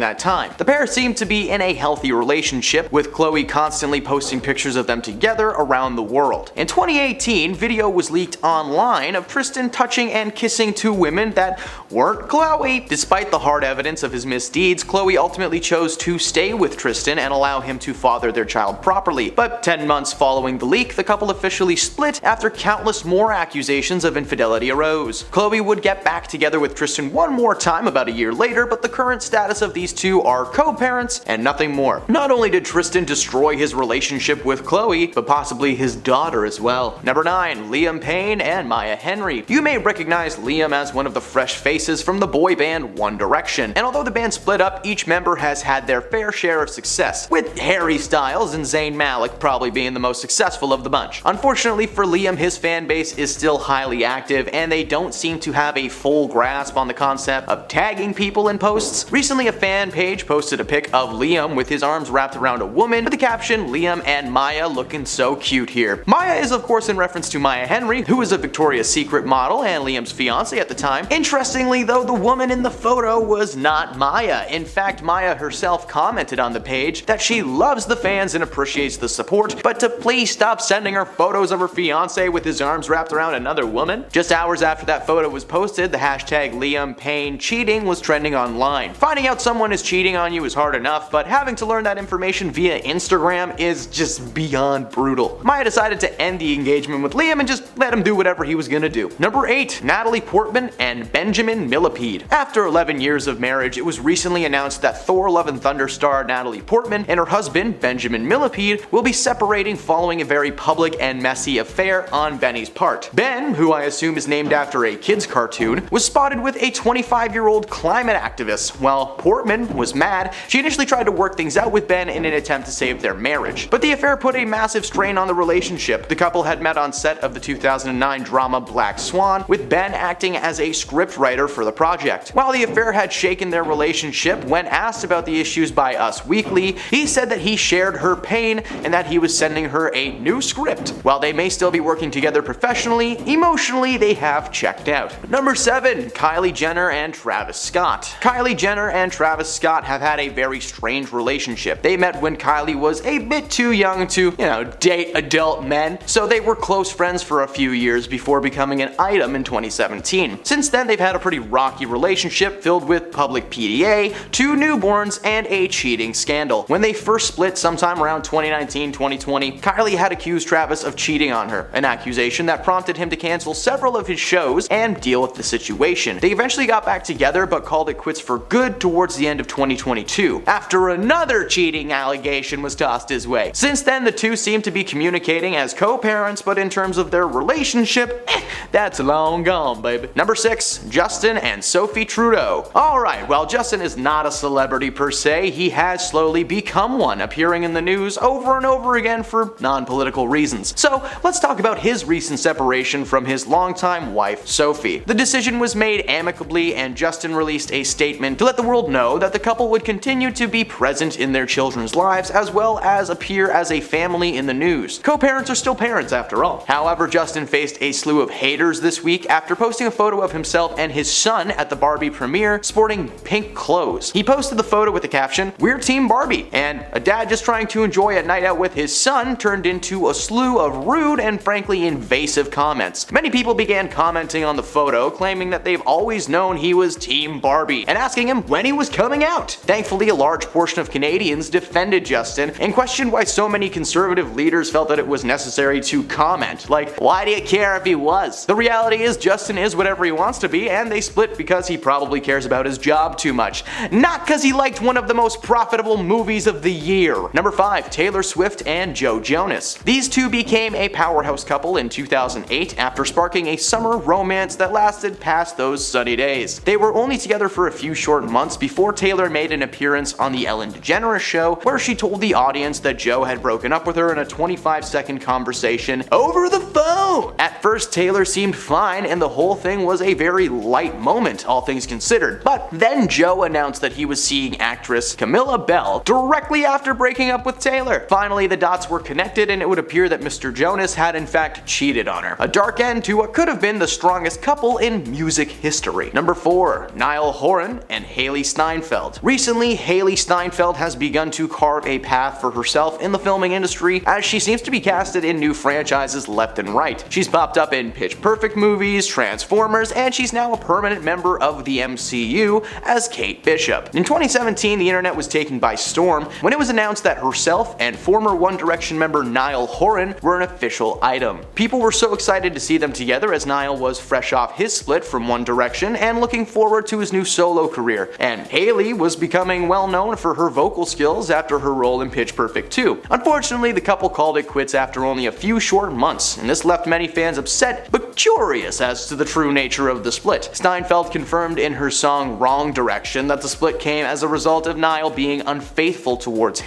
that time. The pair seemed to be in a healthy relationship, with Khloe constantly posting pictures of them together around the world. In 2018, video was leaked online of Tristan touching and kissing 2 women that weren't Khloe. Despite the hard evidence of his misdeeds, Khloe ultimately chose to stay with Tristan and allow him to father their child properly shortly, but 10 months following the leak, the couple officially split after countless more accusations of infidelity arose. Khloe would get back together with Tristan one more time about a year later, but the current status of these two are co-parents and nothing more. Not only did Tristan destroy his relationship with Khloe, but possibly his daughter as well. Number 9. Liam Payne and Maya Henry. You may recognize Liam as one of the fresh faces from the boy band One Direction, and although the band split up, each member has had their fair share of success, with Harry Styles and Zayn Malik probably being the most successful of the bunch. Unfortunately for Liam, his fan base is still highly active, and they don't seem to have a full grasp on the concept of tagging people in posts. Recently, a fan page posted a pic of Liam with his arms wrapped around a woman with the caption, "Liam and Maya looking so cute here." Maya is of course in reference to Maya Henry, who is a Victoria's Secret model and Liam's fiance at the time. Interestingly though, the woman in the photo was not Maya. In fact, Maya herself commented on the page that she loves the fans and appreciates the support, but to please stop sending her photos of her fiance with his arms wrapped around another woman. Just hours after that photo was posted, the hashtag Liam Payne cheating was trending online. Finding out someone is cheating on you is hard enough, but having to learn that information via Instagram is just beyond brutal. Maya decided to end the engagement with Liam and just let him do whatever he was gonna do. Number 8. Natalie Portman and Benjamin Millipede. After 11 years of marriage, it was recently announced that Thor Love and Thunder star Natalie Portman and her husband Benjamin Millipede will be separating following a very public and messy affair on Benny's part. Ben, who I assume is named after a kid's cartoon, was spotted with a 25-year-old climate activist. While Portman was mad, she initially tried to work things out with Ben in an attempt to save their marriage. But the affair put a massive strain on the relationship. The couple had met on set of the 2009 drama Black Swan, with Ben acting as a scriptwriter for the project. While the affair had shaken their relationship, when asked about the issues by Us Weekly, he said that he shared her pain and that he was sending her a new script. While they may still be working together professionally, emotionally they have checked out. Number 7. Kylie Jenner and Travis Scott. Kylie Jenner and Travis Scott have had a very strange relationship. They met when Kylie was a bit too young to, date adult men, so they were close friends for a few years before becoming an item in 2017. Since then, they've had a pretty rocky relationship filled with public PDA, 2 newborns, and a cheating scandal. When they first split sometime around 2019-2020, Kylie had accused Travis of cheating on her, an accusation that prompted him to cancel several of his shows and deal with the situation. They eventually got back together but called it quits for good towards the end of 2022, after another cheating allegation was tossed his way. Since then, the two seem to be communicating as co-parents, but in terms of their relationship, that's long gone, baby. Number 6. Justin and Sophie Trudeau. Alright, while Justin is not a celebrity per se, he has slowly become one, appearing in the news over and over again for non-political reasons. So let's talk about his recent separation from his longtime wife, Sophie. The decision was made amicably, and Justin released a statement to let the world know that the couple would continue to be present in their children's lives as well as appear as a family in the news. Co-parents are still parents after all. However, Justin faced a slew of haters this week after posting a photo of himself and his son at the Barbie premiere sporting pink clothes. He posted the photo with the caption, "We're Team Barbie," and a dad just trying to enjoy a night out with his son turned into a slew of rude and frankly invasive comments. Many people began commenting on the photo, claiming that they've always known he was Team Barbie and asking him when he was coming out. Thankfully, a large portion of Canadians defended Justin and questioned why so many conservative leaders felt that it was necessary to comment. Like, why do you care if he was? The reality is Justin is whatever he wants to be, and they split because he probably cares about his job too much, not because he liked one of the most profitable movies of the year. Number 5. Taylor Swift and Joe Jonas. These two became a powerhouse couple in 2008 after sparking a summer romance that lasted past those sunny days. They were only together for a few short months before Taylor made an appearance on the Ellen DeGeneres show, where she told the audience that Joe had broken up with her in a 25-second conversation over the phone. At first, Taylor seemed fine and the whole thing was a very light moment, all things considered. But then Joe announced that he was seeing actress Camilla Bell directly after breaking up with Taylor. Finally, the dots were connected and it would appear that Mr. Jonas had in fact cheated on her. A dark end to what could have been the strongest couple in music history. Number 4. Niall Horan and Hailee Steinfeld. Recently, Hailee Steinfeld has begun to carve a path for herself in the filming industry, as she seems to be casted in new franchises left and right. She's popped up in Pitch Perfect movies, Transformers, and she's now a permanent member of the MCU as Kate Bishop. In 2017, the internet was taken by storm when it was announced that herself and former One Direction member Niall Horan were an official item. People were so excited to see them together as Niall was fresh off his split from One Direction and looking forward to his new solo career, and Hailey was becoming well known for her vocal skills after her role in Pitch Perfect 2. Unfortunately, the couple called it quits after only a few short months, and this left many fans upset but curious as to the true nature of the split. Steinfeld confirmed in her song Wrong Direction that the split came as a result of Niall being unfaithful towards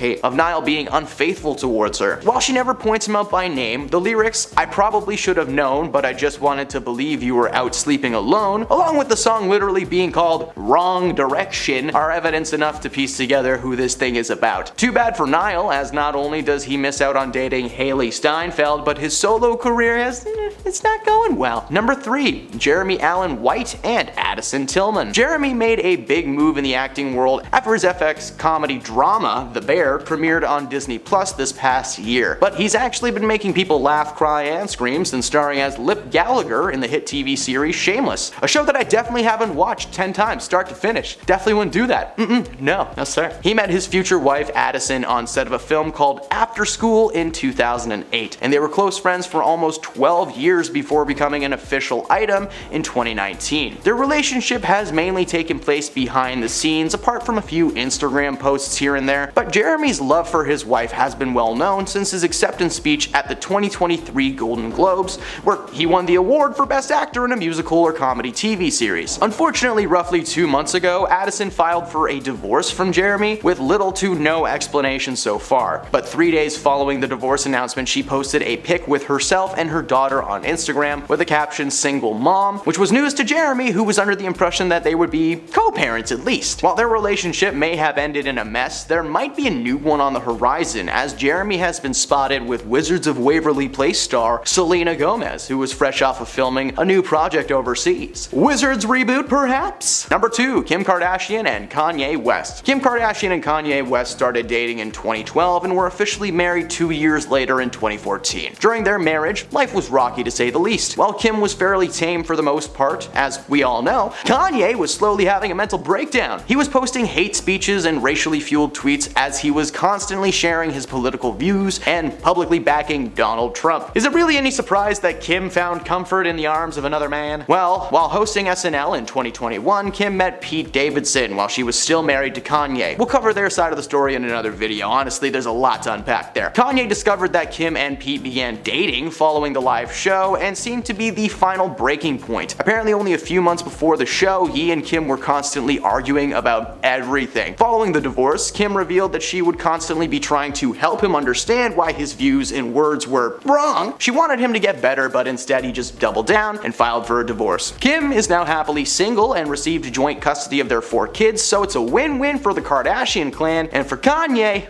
her. While she never points him out by name, the lyrics, "I probably should have known, but I just wanted to believe you were out sleeping alone," along with the song literally being called Wrong Direction, are evidence enough to piece together who this thing is about. Too bad for Niall, as not only does he miss out on dating Hailey Steinfeld, but his solo career it's not going well. Number 3. Jeremy Allen White and Addison Tillman. Jeremy made a big move in the acting world after his FX comedy drama, The Bear, premiered on Disney Plus this past year. But he's actually been making people laugh, cry, and scream since starring as Lip Gallagher in the hit TV series Shameless, a show that I definitely haven't watched 10 times start to finish. Definitely wouldn't do that. No sir. He met his future wife Addison on set of a film called After School in 2008, and they were close friends for almost 12 years before becoming an official item in 2019. Their relationship has mainly taken place behind the scenes, apart from a few Instagram posts here and there, but Jeremy's love for his wife has been well known since his acceptance speech at the 2023 Golden Globes, where he won the award for Best Actor in a musical or comedy TV series. Unfortunately, roughly 2 months ago, Addison filed for a divorce from Jeremy with little to no explanation so far. But 3 days following the divorce announcement, she posted a pic with herself and her daughter on Instagram with the caption "Single Mom," which was news to Jeremy, who was under the impression that they would be co-parents at least. While their relationship may have ended in a mess, there might be a new one on the horizon, as Jeremy has been spotted with Wizards of Waverly Place star Selena Gomez, who was fresh off of filming a new project overseas. Wizards reboot, perhaps? Number 2. Kim Kardashian and Kanye West. Kim Kardashian and Kanye West started dating in 2012 and were officially married 2 years later in 2014. During their marriage, life was rocky to say the least. While Kim was fairly tame for the most part, as we all know, Kanye was slowly having a mental breakdown. He was posting hate speeches and racially fueled tweets as he was constantly sharing his political views and publicly backing Donald Trump. Is it really any surprise that Kim found comfort in the arms of another man? Well, while hosting SNL in 2021, Kim met Pete Davidson while she was still married to Kanye. We'll cover their side of the story in another video. Honestly, there's a lot to unpack there. Kanye discovered that Kim and Pete began dating following the live show and seemed to be the final breaking point. Apparently only a few months before the show, he and Kim were constantly arguing about everything. Following the divorce, Kim revealed that she would constantly be trying to help him understand why his views and words were wrong. She wanted him to get better, but instead he just doubled down and filed for a divorce. Kim is now happily single and received joint custody of their 4 kids, so it's a win-win for the Kardashian clan, and for Kanye,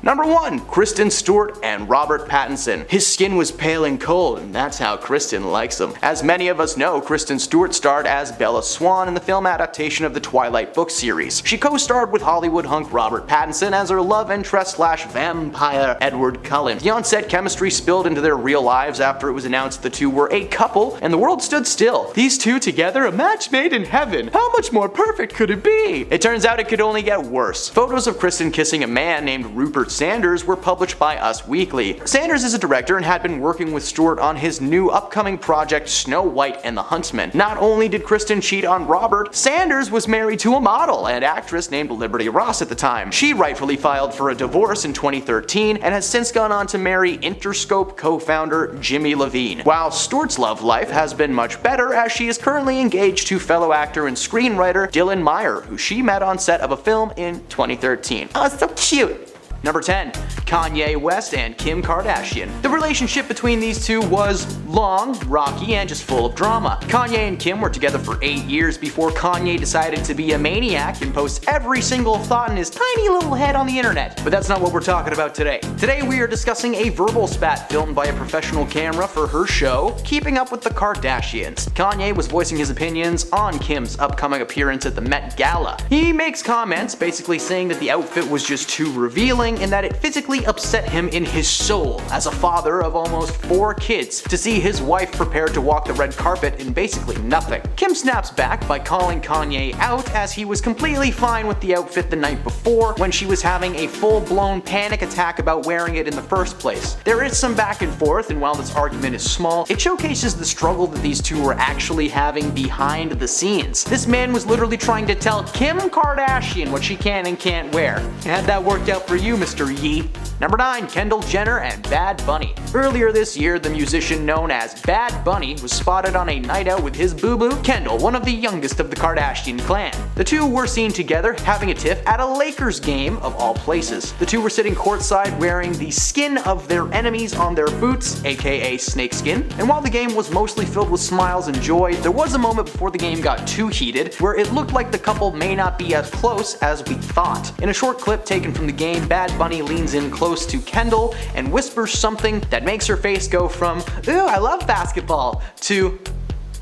Number 1. Kristen Stewart and Robert Pattinson. His skin was pale and cold, and that's how Kristen likes him. As many of us know, Kristen Stewart starred as Bella Swan in the film adaptation of the Twilight book series. She co-starred with Hollywood hunk Robert Pattinson as her love interest / vampire Edward Cullen. The on-set chemistry spilled into their real lives after it was announced the two were a couple, and the world stood still. These two together, a match made in heaven. How much more perfect could it be? It turns out it could only get worse. Photos of Kristen kissing a man named Rupert Sanders were published by Us Weekly. Sanders is a director and had been working with Stewart on his new upcoming project Snow White and the Huntsman. Not only did Kristen cheat on Robert, Sanders was married to a model and actress named Liberty Ross at the time. She rightfully filed for a divorce in 2013 and has since gone on to marry Interscope co-founder Jimmy Levine. While Stewart's love life has been much better, as she is currently engaged to fellow actor and screenwriter Dylan Meyer, who she met on set of a film in 2013. Oh, so cute. Number 10. Kanye West and Kim Kardashian. The relationship between these two was long, rocky, and just full of drama. Kanye and Kim were together for 8 years before Kanye decided to be a maniac and post every single thought in his tiny little head on the internet. But that's not what we're talking about today. Today we are discussing a verbal spat filmed by a professional camera for her show, Keeping Up with the Kardashians. Kanye was voicing his opinions on Kim's upcoming appearance at the Met Gala. He makes comments basically saying that the outfit was just too revealing distressing in that it physically upset him in his soul as a father of almost 4 kids to see his wife prepared to walk the red carpet in basically nothing. Kim snaps back by calling Kanye out as he was completely fine with the outfit the night before when she was having a full-blown panic attack about wearing it in the first place. There is some back and forth, and while this argument is small, it showcases the struggle that these two were actually having behind the scenes. This man was literally trying to tell Kim Kardashian what she can and can't wear. Had that worked out for you, Mr. Yee? Number 9. Kendall Jenner and Bad Bunny. Earlier this year, the musician known as Bad Bunny was spotted on a night out with his boo-boo, Kendall, one of the youngest of the Kardashian clan. The two were seen together having a tiff at a Lakers game of all places. The two were sitting courtside wearing the skin of their enemies on their boots, aka snakeskin, and while the game was mostly filled with smiles and joy, there was a moment before the game got too heated where it looked like the couple may not be as close as we thought. In a short clip taken from the game, Bad Bunny leans in close to Kendall and whispers something that makes her face go from, "Ooh, I love basketball," to,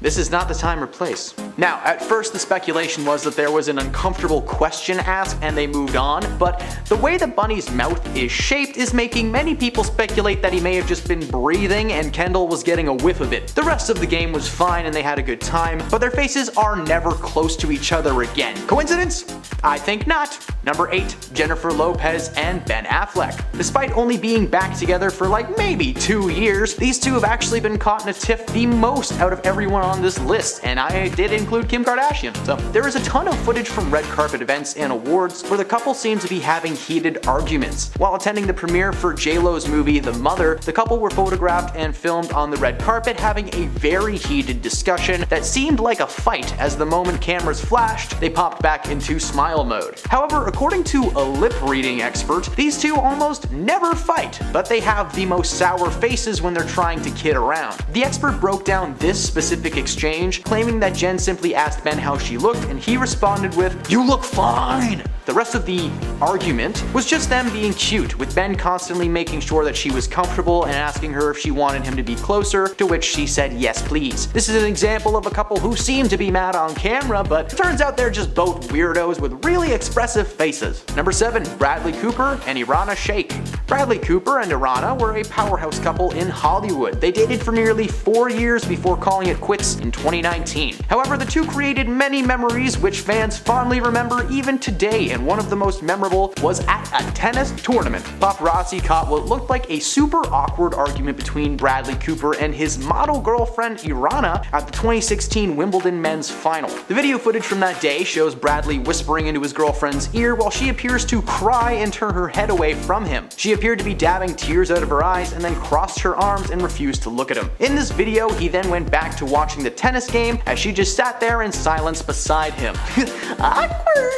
"This is not the time or place." Now, at first the speculation was that there was an uncomfortable question asked and they moved on, but the way that Bunny's mouth is shaped is making many people speculate that he may have just been breathing and Kendall was getting a whiff of it. The rest of the game was fine and they had a good time, but their faces are never close to each other again. Coincidence? I think not. Number 8. Jennifer Lopez and Ben Affleck. Despite only being back together for like maybe 2 years, these two have actually been caught in a tiff the most out of everyone on this list, and I did include Kim Kardashian. So there is a ton of footage from red carpet events and awards where the couple seemed to be having heated arguments. While attending the premiere for J-Lo's movie The Mother, the couple were photographed and filmed on the red carpet having a very heated discussion that seemed like a fight as the moment cameras flashed, they popped back into smile mode. However, according to a lip reading expert, these two almost never fight, but they have the most sour faces when they're trying to kid around. The expert broke down this specific exchange, claiming that Jen simply asked Ben how she looked and he responded with, "You look fine!" The rest of the argument was just them being cute, with Ben constantly making sure that she was comfortable and asking her if she wanted him to be closer, to which she said yes please. This is an example of a couple who seem to be mad on camera, but it turns out they're just both weirdos with really expressive faces. Number 7. Bradley Cooper and Irana Shayk. Bradley Cooper and Irana were a powerhouse couple in Hollywood. They dated for nearly 4 years before calling it quits in 2019. However, the two created many memories which fans fondly remember even today, and one of the most memorable was at a tennis tournament. Paparazzi caught what looked like a super awkward argument between Bradley Cooper and his model girlfriend Irana at the 2016 Wimbledon men's final. The video footage from that day shows Bradley whispering into his girlfriend's ear while she appears to cry and turn her head away from him. She appeared to be dabbing tears out of her eyes and then crossed her arms and refused to look at him. In this video, he then went back to watching the tennis game as she just sat there in silence beside him. Awkward!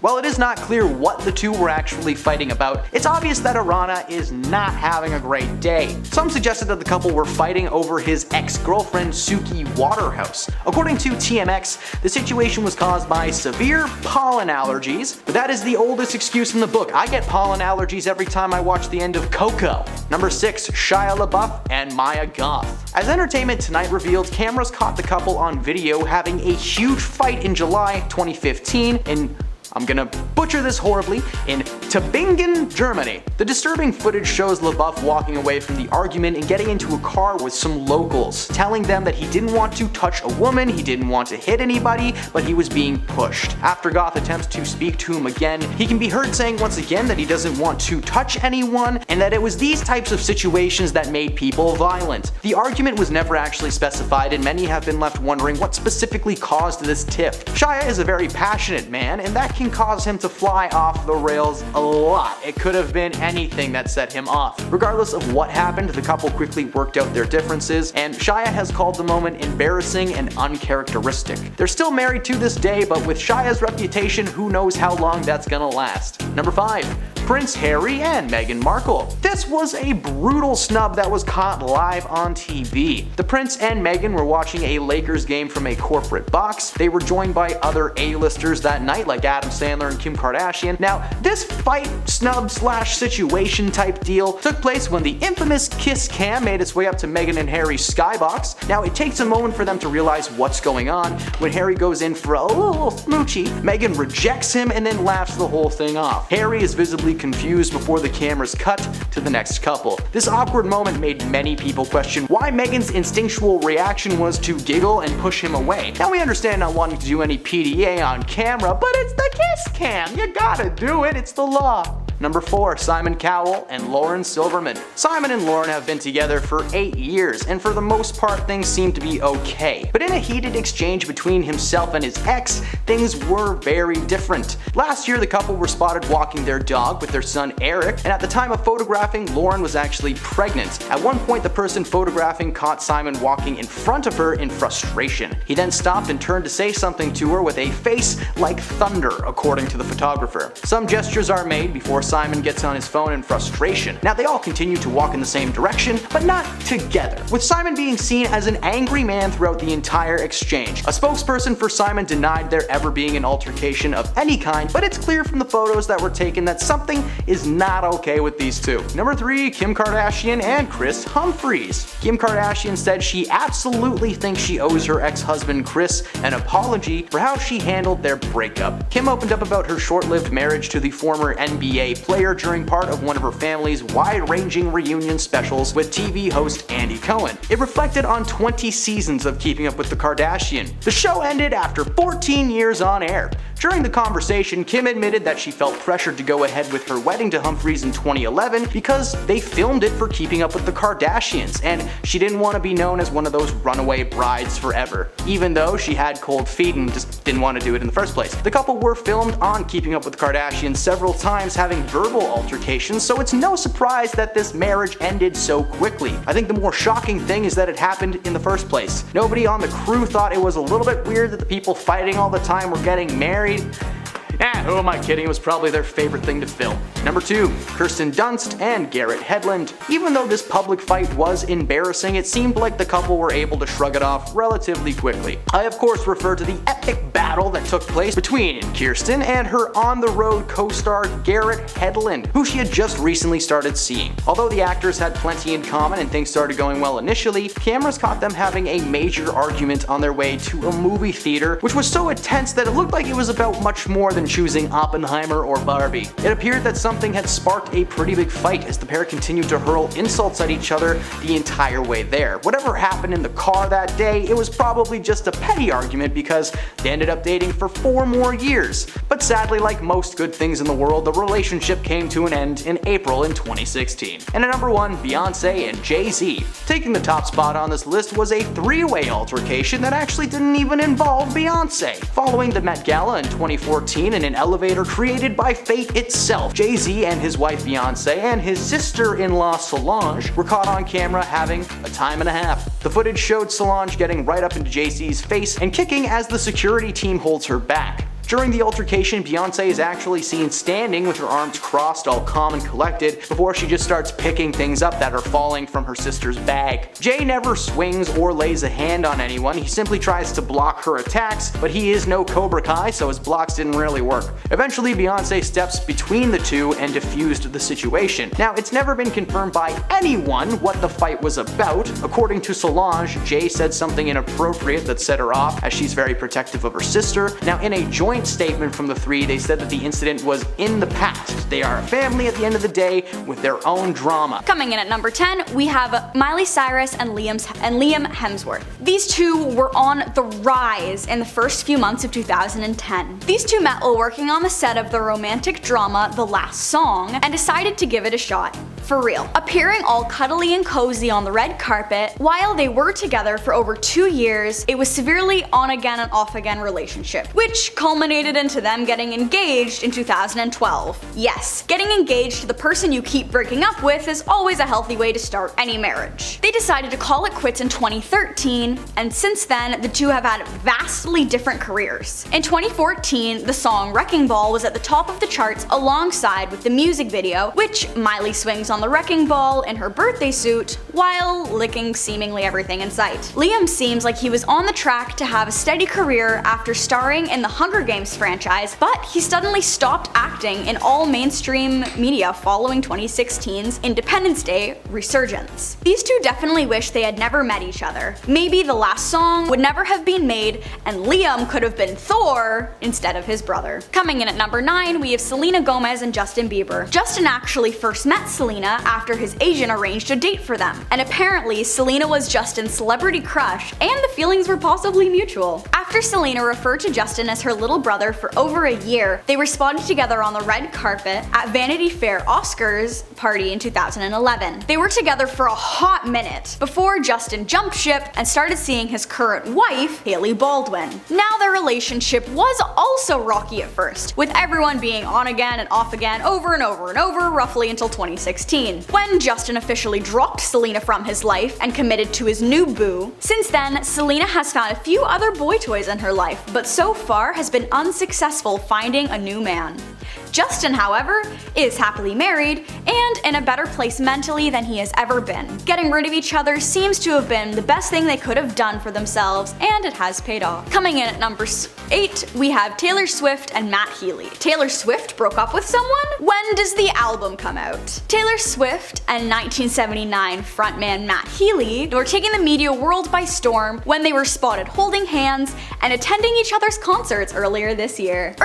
While it is not clear what the two were actually fighting about, it's obvious that Irana is not having a great day. Some suggested that the couple were fighting over his ex-girlfriend Suki Waterhouse. According to TMX, the situation was caused by severe pollen allergies, but that is the oldest excuse in the book. I get pollen allergies every time I watch the end of Coco. Number 6. Shia LaBeouf and Maya Goth. As Entertainment Tonight revealed, cameras caught the couple on video having a huge fight in July 2015 in, I'm gonna butcher this horribly, in Tübingen, Germany. The disturbing footage shows LaBeouf walking away from the argument and getting into a car with some locals, telling them that he didn't want to touch a woman, he didn't want to hit anybody, but he was being pushed. After Goth attempts to speak to him again, he can be heard saying once again that he doesn't want to touch anyone, and that it was these types of situations that made people violent. The argument was never actually specified, and many have been left wondering what specifically caused this tiff. Shia is a very passionate man, and that can cause him to fly off the rails a lot. It could have been anything that set him off. Regardless of what happened, the couple quickly worked out their differences, and Shia has called the moment embarrassing and uncharacteristic. They're still married to this day, but with Shia's reputation, who knows how long that's gonna last. Number 5. Prince Harry and Meghan Markle. This was a brutal snub that was caught live on TV. The Prince and Meghan were watching a Lakers game from a corporate box. They were joined by other A-listers that night like Adam Sandler and Kim Kardashian. Now, this fight, snub slash situation type deal took place when the infamous kiss cam made its way up to Meghan and Harry's skybox. Now, it takes a moment for them to realize what's going on. When Harry goes in for a little smoochie, Meghan rejects him and then laughs the whole thing off. Harry is visibly confused before the cameras cut to the next couple. This awkward moment made many people question why Megan's instinctual reaction was to giggle and push him away. Now we understand not wanting to do any PDA on camera, but it's the kiss cam. You gotta do it, it's the law. Number 4, Simon Cowell and Lauren Silverman. Simon and Lauren have been together for 8 years, and for the most part things seem to be okay. But in a heated exchange between himself and his ex, things were very different. Last year the couple were spotted walking their dog with their son Eric, and at the time of photographing, Lauren was actually pregnant. At one point the person photographing caught Simon walking in front of her in frustration. He then stopped and turned to say something to her with a face like thunder, according to the photographer. Some gestures are made before Simon gets on his phone in frustration. Now they all continue to walk in the same direction, but not together, with Simon being seen as an angry man throughout the entire exchange. A spokesperson for Simon denied there ever being an altercation of any kind, but it's clear from the photos that were taken that something is not okay with these two. Number 3, Kim Kardashian and Kris Humphries. Kim Kardashian said she absolutely thinks she owes her ex-husband Kris an apology for how she handled their breakup. Kim opened up about her short-lived marriage to the former NBA player during part of one of her family's wide-ranging reunion specials with TV host Andy Cohen. It reflected on 20 seasons of Keeping Up with the Kardashians. The show ended after 14 years on air. During the conversation, Kim admitted that she felt pressured to go ahead with her wedding to Humphries in 2011 because they filmed it for Keeping Up with the Kardashians, and she didn't want to be known as one of those runaway brides forever, even though she had cold feet and just didn't want to do it in the first place. The couple were filmed on Keeping Up with the Kardashians several times, having verbal altercations, so it's no surprise that this marriage ended so quickly. I think the more shocking thing is that it happened in the first place. Nobody on the crew thought it was a little bit weird that the people fighting all the time were getting married. Who am I kidding? It was probably their favorite thing to film. Number 2, Kirsten Dunst and Garrett Hedlund. Even though this public fight was embarrassing, it seemed like the couple were able to shrug it off relatively quickly. I of course refer to the epic battle that took place between Kirsten and her on-the-road co-star Garrett Hedlund, who she had just recently started seeing. Although the actors had plenty in common and things started going well initially, cameras caught them having a major argument on their way to a movie theater, which was so intense that it looked like it was about much more than choosing Oppenheimer or Barbie. It appeared that something had sparked a pretty big fight as the pair continued to hurl insults at each other the entire way there. Whatever happened in the car that day, it was probably just a petty argument because they ended up dating for 4 more years. But sadly, like most good things in the world, the relationship came to an end in April in 2016. And at number 1, Beyonce and Jay-Z. Taking the top spot on this list was a 3-way altercation that actually didn't even involve Beyonce. Following the Met Gala in 2014 in an elevator created by fate itself, Jay-Z and his wife Beyonce and his sister-in-law Solange were caught on camera having a time and a half. The footage showed Solange getting right up into Jay-Z's face and kicking as the security team holds her back. During the altercation, Beyonce is actually seen standing with her arms crossed, all calm and collected, before she just starts picking things up that are falling from her sister's bag. Jay never swings or lays a hand on anyone, he simply tries to block her attacks, but he is no Cobra Kai, so his blocks didn't really work. Eventually, Beyonce steps between the two and diffused the situation. Now, it's never been confirmed by anyone what the fight was about. According to Solange, Jay said something inappropriate that set her off, as she's very protective of her sister. Now, in a joint statement from the three, they said that the incident was in the past. They are a family at the end of the day with their own drama. Coming in at number 10, we have Miley Cyrus and Liam Hemsworth. These two were on the rise in the first few months of 2010. These two met while working on the set of the romantic drama The Last Song and decided to give it a shot. For real. Appearing all cuddly and cozy on the red carpet, while they were together for over 2 years, it was severely on-again and off-again relationship, which culminated into them getting engaged in 2012. Yes, getting engaged to the person you keep breaking up with is always a healthy way to start any marriage. They decided to call it quits in 2013, and since then, the two have had vastly different careers. In 2014, the song Wrecking Ball was at the top of the charts alongside with the music video, which Miley swings was on the wrecking ball in her birthday suit while licking seemingly everything in sight. Liam seems like he was on the track to have a steady career after starring in the Hunger Games franchise, but he suddenly stopped acting in all mainstream media following 2016's Independence Day resurgence. These two definitely wish they had never met each other. Maybe the last song would never have been made and Liam could have been Thor instead of his brother. Coming in at number 9, we have Selena Gomez and Justin Bieber. Justin actually first met Selena after his agent arranged a date for them, and apparently Selena was Justin's celebrity crush and the feelings were possibly mutual. After Selena referred to Justin as her little brother for over a year, they were spotted together on the red carpet at Vanity Fair Oscars party in 2011. They were together for a hot minute before Justin jumped ship and started seeing his current wife, Hailey Baldwin. Now their relationship was also rocky at first, with everyone being on again and off again over and over and over roughly until 2016, when Justin officially dropped Selena from his life and committed to his new boo. Since then, Selena has found a few other boy toys in her life, but so far has been unsuccessful finding a new man. Justin, however, is happily married and in a better place mentally than he has ever been. Getting rid of each other seems to have been the best thing they could have done for themselves, and it has paid off. Coming in at number 8, we have Taylor Swift and Matt Healy. Taylor Swift broke up with someone? When does the album come out? Taylor Swift and 1979 frontman Matt Healy were taking the media world by storm when they were spotted holding hands and attending each other's concerts earlier this year.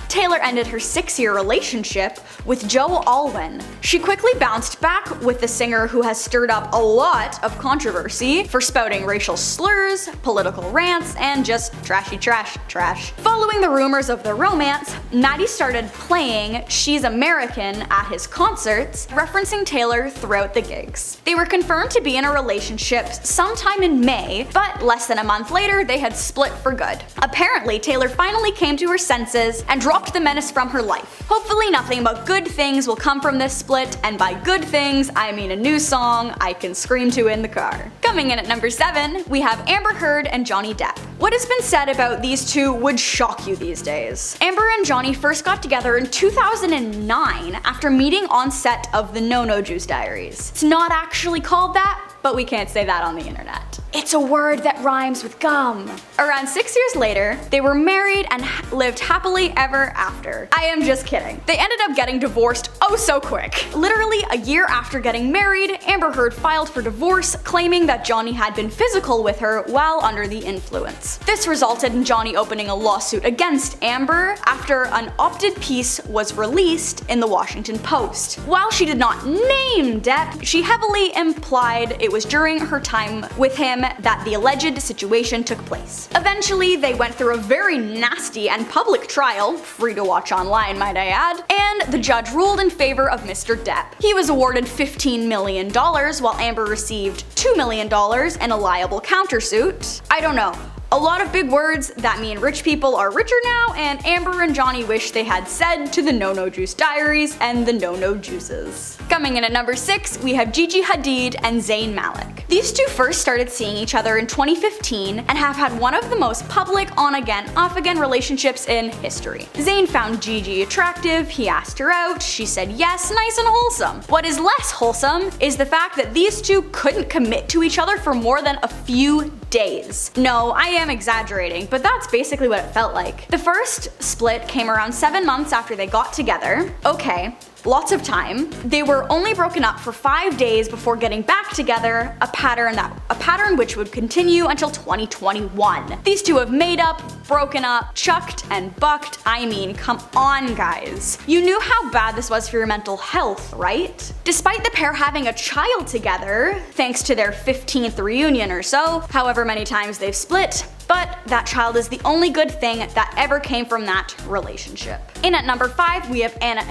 Taylor ended her 6-year relationship with Joe Alwyn. She quickly bounced back with the singer who has stirred up a lot of controversy for spouting racial slurs, political rants, and just trashy trash. Following the rumors of their romance, Maddie started playing She's American at his concerts, referencing Taylor throughout the gigs. They were confirmed to be in a relationship sometime in May, but less than a month later they had split for good. Apparently, Taylor finally came to her senses and dropped the menace from her life. Hopefully nothing but good things will come from this split, and by good things, I mean a new song I can scream to in the car. Coming in at number 7, we have Amber Heard and Johnny Depp. What has been said about these two would shock you these days. Amber and Johnny first got together in 2009 after meeting on set of the No Juice Diaries. It's not actually called that, but we can't say that on the internet. It's a word that rhymes with gum. Around 6 years later, they were married and lived happily ever after. I am just kidding. They ended up getting divorced oh so quick. Literally a year after getting married, Amber Heard filed for divorce, claiming that Johnny had been physical with her while under the influence. This resulted in Johnny opening a lawsuit against Amber after an opted piece was released in the Washington Post. While she did not name Depp, she heavily implied it was during her time with him that the alleged situation took place. Eventually, they went through a very nasty and public trial, free to watch online might I add, and the judge ruled in favor of Mr. Depp. He was awarded $15 million while Amber received $2 million and a liable countersuit. I don't know. A lot of big words that mean rich people are richer now, and Amber and Johnny wish they had said to the No Juice Diaries and the No Juices. Coming in at number 6, we have Gigi Hadid and Zayn Malik. These two first started seeing each other in 2015 and have had one of the most public on-again, off-again relationships in history. Zayn found Gigi attractive, he asked her out, she said yes, nice and wholesome. What is less wholesome is the fact that these two couldn't commit to each other for more than a few days. No, I am exaggerating, but that's basically what it felt like. The first split came around 7 months after they got together. Okay, lots of time. They were only broken up for 5 days before getting back together, a pattern which would continue until 2021. These two have made up, broken up, chucked and bucked. I mean, come on guys. You knew how bad this was for your mental health, right? Despite the pair having a child together, thanks to their 15th reunion or so, however many times they've split, but that child is the only good thing that ever came from that relationship. In at number 5, we have Anna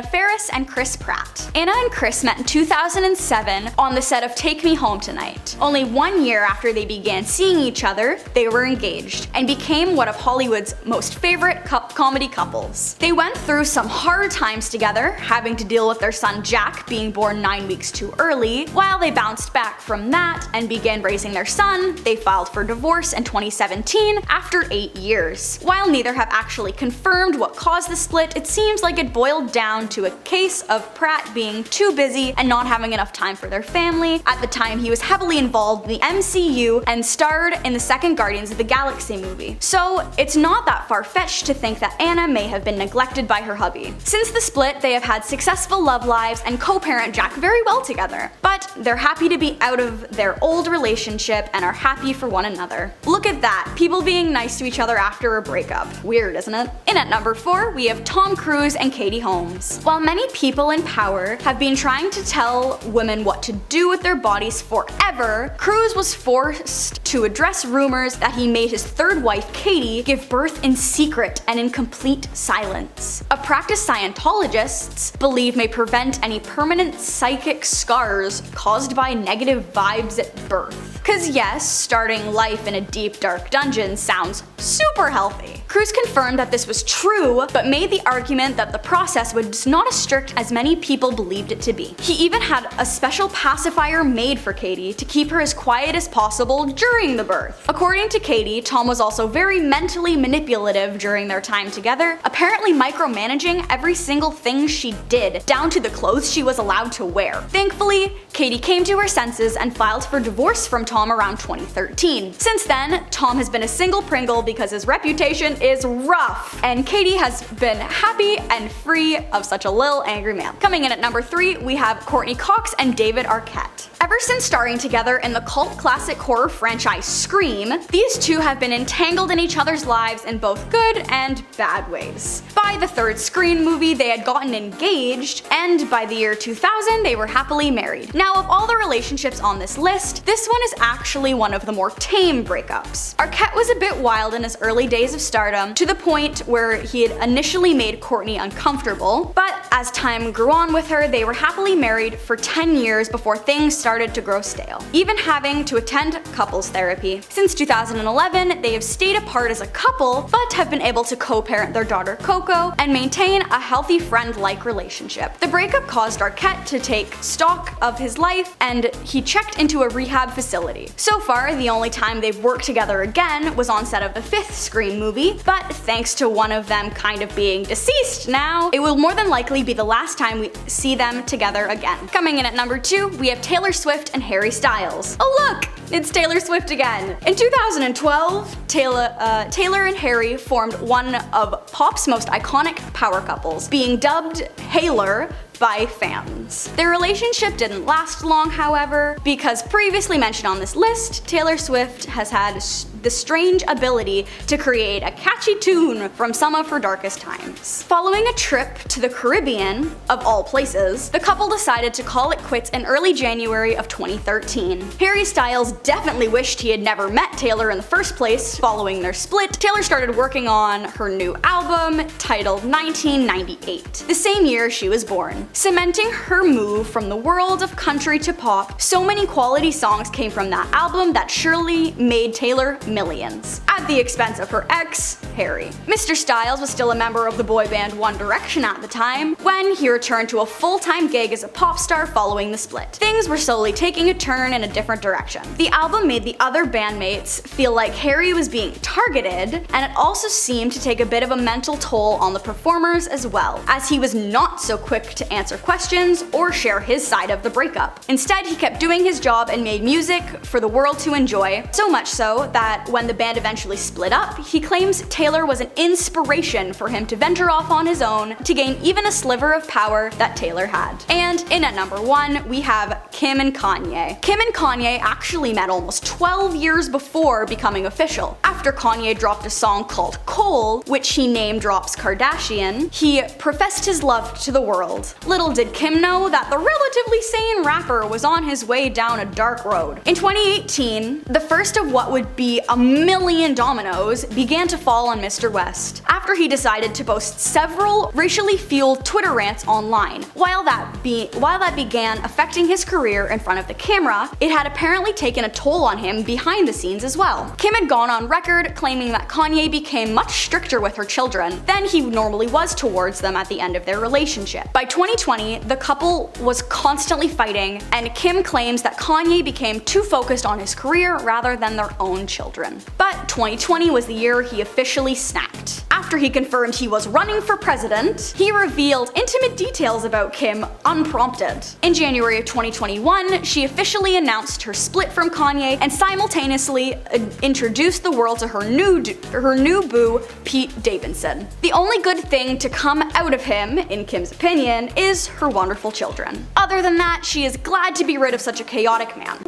Faris and Chris Pratt. Anna and Chris met in 2007 on the set of Take Me Home Tonight. Only 1 year after they began seeing each other, they were engaged and became one of Hollywood's most favorite comedy couples. They went through some hard times together, having to deal with their son Jack being born 9 weeks too early. While they bounced back from that and began raising their son, they filed for divorce in 2016 2017 after 8 years. While neither have actually confirmed what caused the split, it seems like it boiled down to a case of Pratt being too busy and not having enough time for their family. At the time, he was heavily involved in the MCU and starred in the second Guardians of the Galaxy movie. So it's not that far-fetched to think that Anna may have been neglected by her hubby. Since the split, they have had successful love lives and co-parent Jack very well together. But they're happy to be out of their old relationship and are happy for one another. Look at that, people being nice to each other after a breakup. Weird, isn't it? In at number 4, we have Tom Cruise and Katie Holmes. While many people in power have been trying to tell women what to do with their bodies forever, Cruise was forced to address rumors that he made his third wife, Katie, give birth in secret and in complete silence. A practice Scientologists believe may prevent any permanent psychic scars caused by negative vibes at birth. Cause yes, starting life in a deep dark dungeon sounds super healthy. Cruise confirmed that this was true, but made the argument that the process was not as strict as many people believed it to be. He even had a special pacifier made for Katie to keep her as quiet as possible during the birth. According to Katie, Tom was also very mentally manipulative during their time together, apparently micromanaging every single thing she did, down to the clothes she was allowed to wear. Thankfully, Katie came to her senses and filed for divorce from Tom around 2013. Since then, Tom has been a single Pringle because his reputation is rough, and Katie has been happy and free of such a lil angry man. Coming in at number 3, we have Courtney Cox and David Arquette. Ever since starring together in the cult classic horror franchise Scream, these two have been entangled in each other's lives in both good and bad ways. By the third Scream movie, they had gotten engaged, and by the year 2000, they were happily married. Now, of all the relationships on this list, this one is actually one of the more tame breakups. Arquette was a bit wild in his early days of stardom, to the point where he had initially made Courtney uncomfortable, but as time grew on with her, they were happily married for 10 years before things started to grow stale, even having to attend couples therapy. Since 2011, they have stayed apart as a couple, but have been able to co-parent their daughter Coco and maintain a healthy friend-like relationship. The breakup caused Arquette to take stock of his life, and he checked into a rehab facility. So far, the only time they've worked together again was on set of the 5th Scream movie, but thanks to one of them kind of being deceased now, it will more than likely be the last time we see them together again. Coming in at number 2, we have Taylor Swift and Harry Styles. Oh look! It's Taylor Swift again! In 2012, Taylor and Harry formed one of pop's most iconic power couples, being dubbed Haylor by fans. Their relationship didn't last long, however, because previously mentioned on this list, Taylor Swift has had the strange ability to create a catchy tune from some of her darkest times. Following a trip to the Caribbean, of all places, the couple decided to call it quits in early January of 2013. Harry Styles definitely wished he had never met Taylor in the first place. Following their split, Taylor started working on her new album titled 1998, the same year she was born. Cementing her move from the world of country to pop, so many quality songs came from that album that surely made Taylor millions, at the expense of her ex, Harry. Mr. Styles was still a member of the boy band One Direction at the time, when he returned to a full-time gig as a pop star following the split. Things were slowly taking a turn in a different direction. The album made the other bandmates feel like Harry was being targeted, and it also seemed to take a bit of a mental toll on the performers as well, as he was not so quick to answer questions or share his side of the breakup. Instead, he kept doing his job and made music for the world to enjoy, so much so that when the band eventually split up, he claims Taylor was an inspiration for him to venture off on his own to gain even a sliver of power that Taylor had. And in at number 1, we have Kim and Kanye. Kim and Kanye actually met almost 12 years before becoming official. After Kanye dropped a song called Cole, which he name drops Kardashian, he professed his love to the world. Little did Kim know that the relatively sane rapper was on his way down a dark road. In 2018, the first of what would be a million dominoes began to fall on Mr. West, after he decided to post several racially fueled Twitter rants online. While that began affecting his career in front of the camera, it had apparently taken a toll on him behind the scenes as well. Kim had gone on record record, claiming that Kanye became much stricter with her children than he normally was towards them at the end of their relationship. By 2020, the couple was constantly fighting, and Kim claims that Kanye became too focused on his career rather than their own children. But 2020 was the year he officially snapped. After he confirmed he was running for president, he revealed intimate details about Kim unprompted. In January of 2021, she officially announced her split from Kanye and simultaneously introduced the world to her new boo, Pete Davidson. The only good thing to come out of him, in Kim's opinion, is her wonderful children. Other than that, she is glad to be rid of such a chaotic man.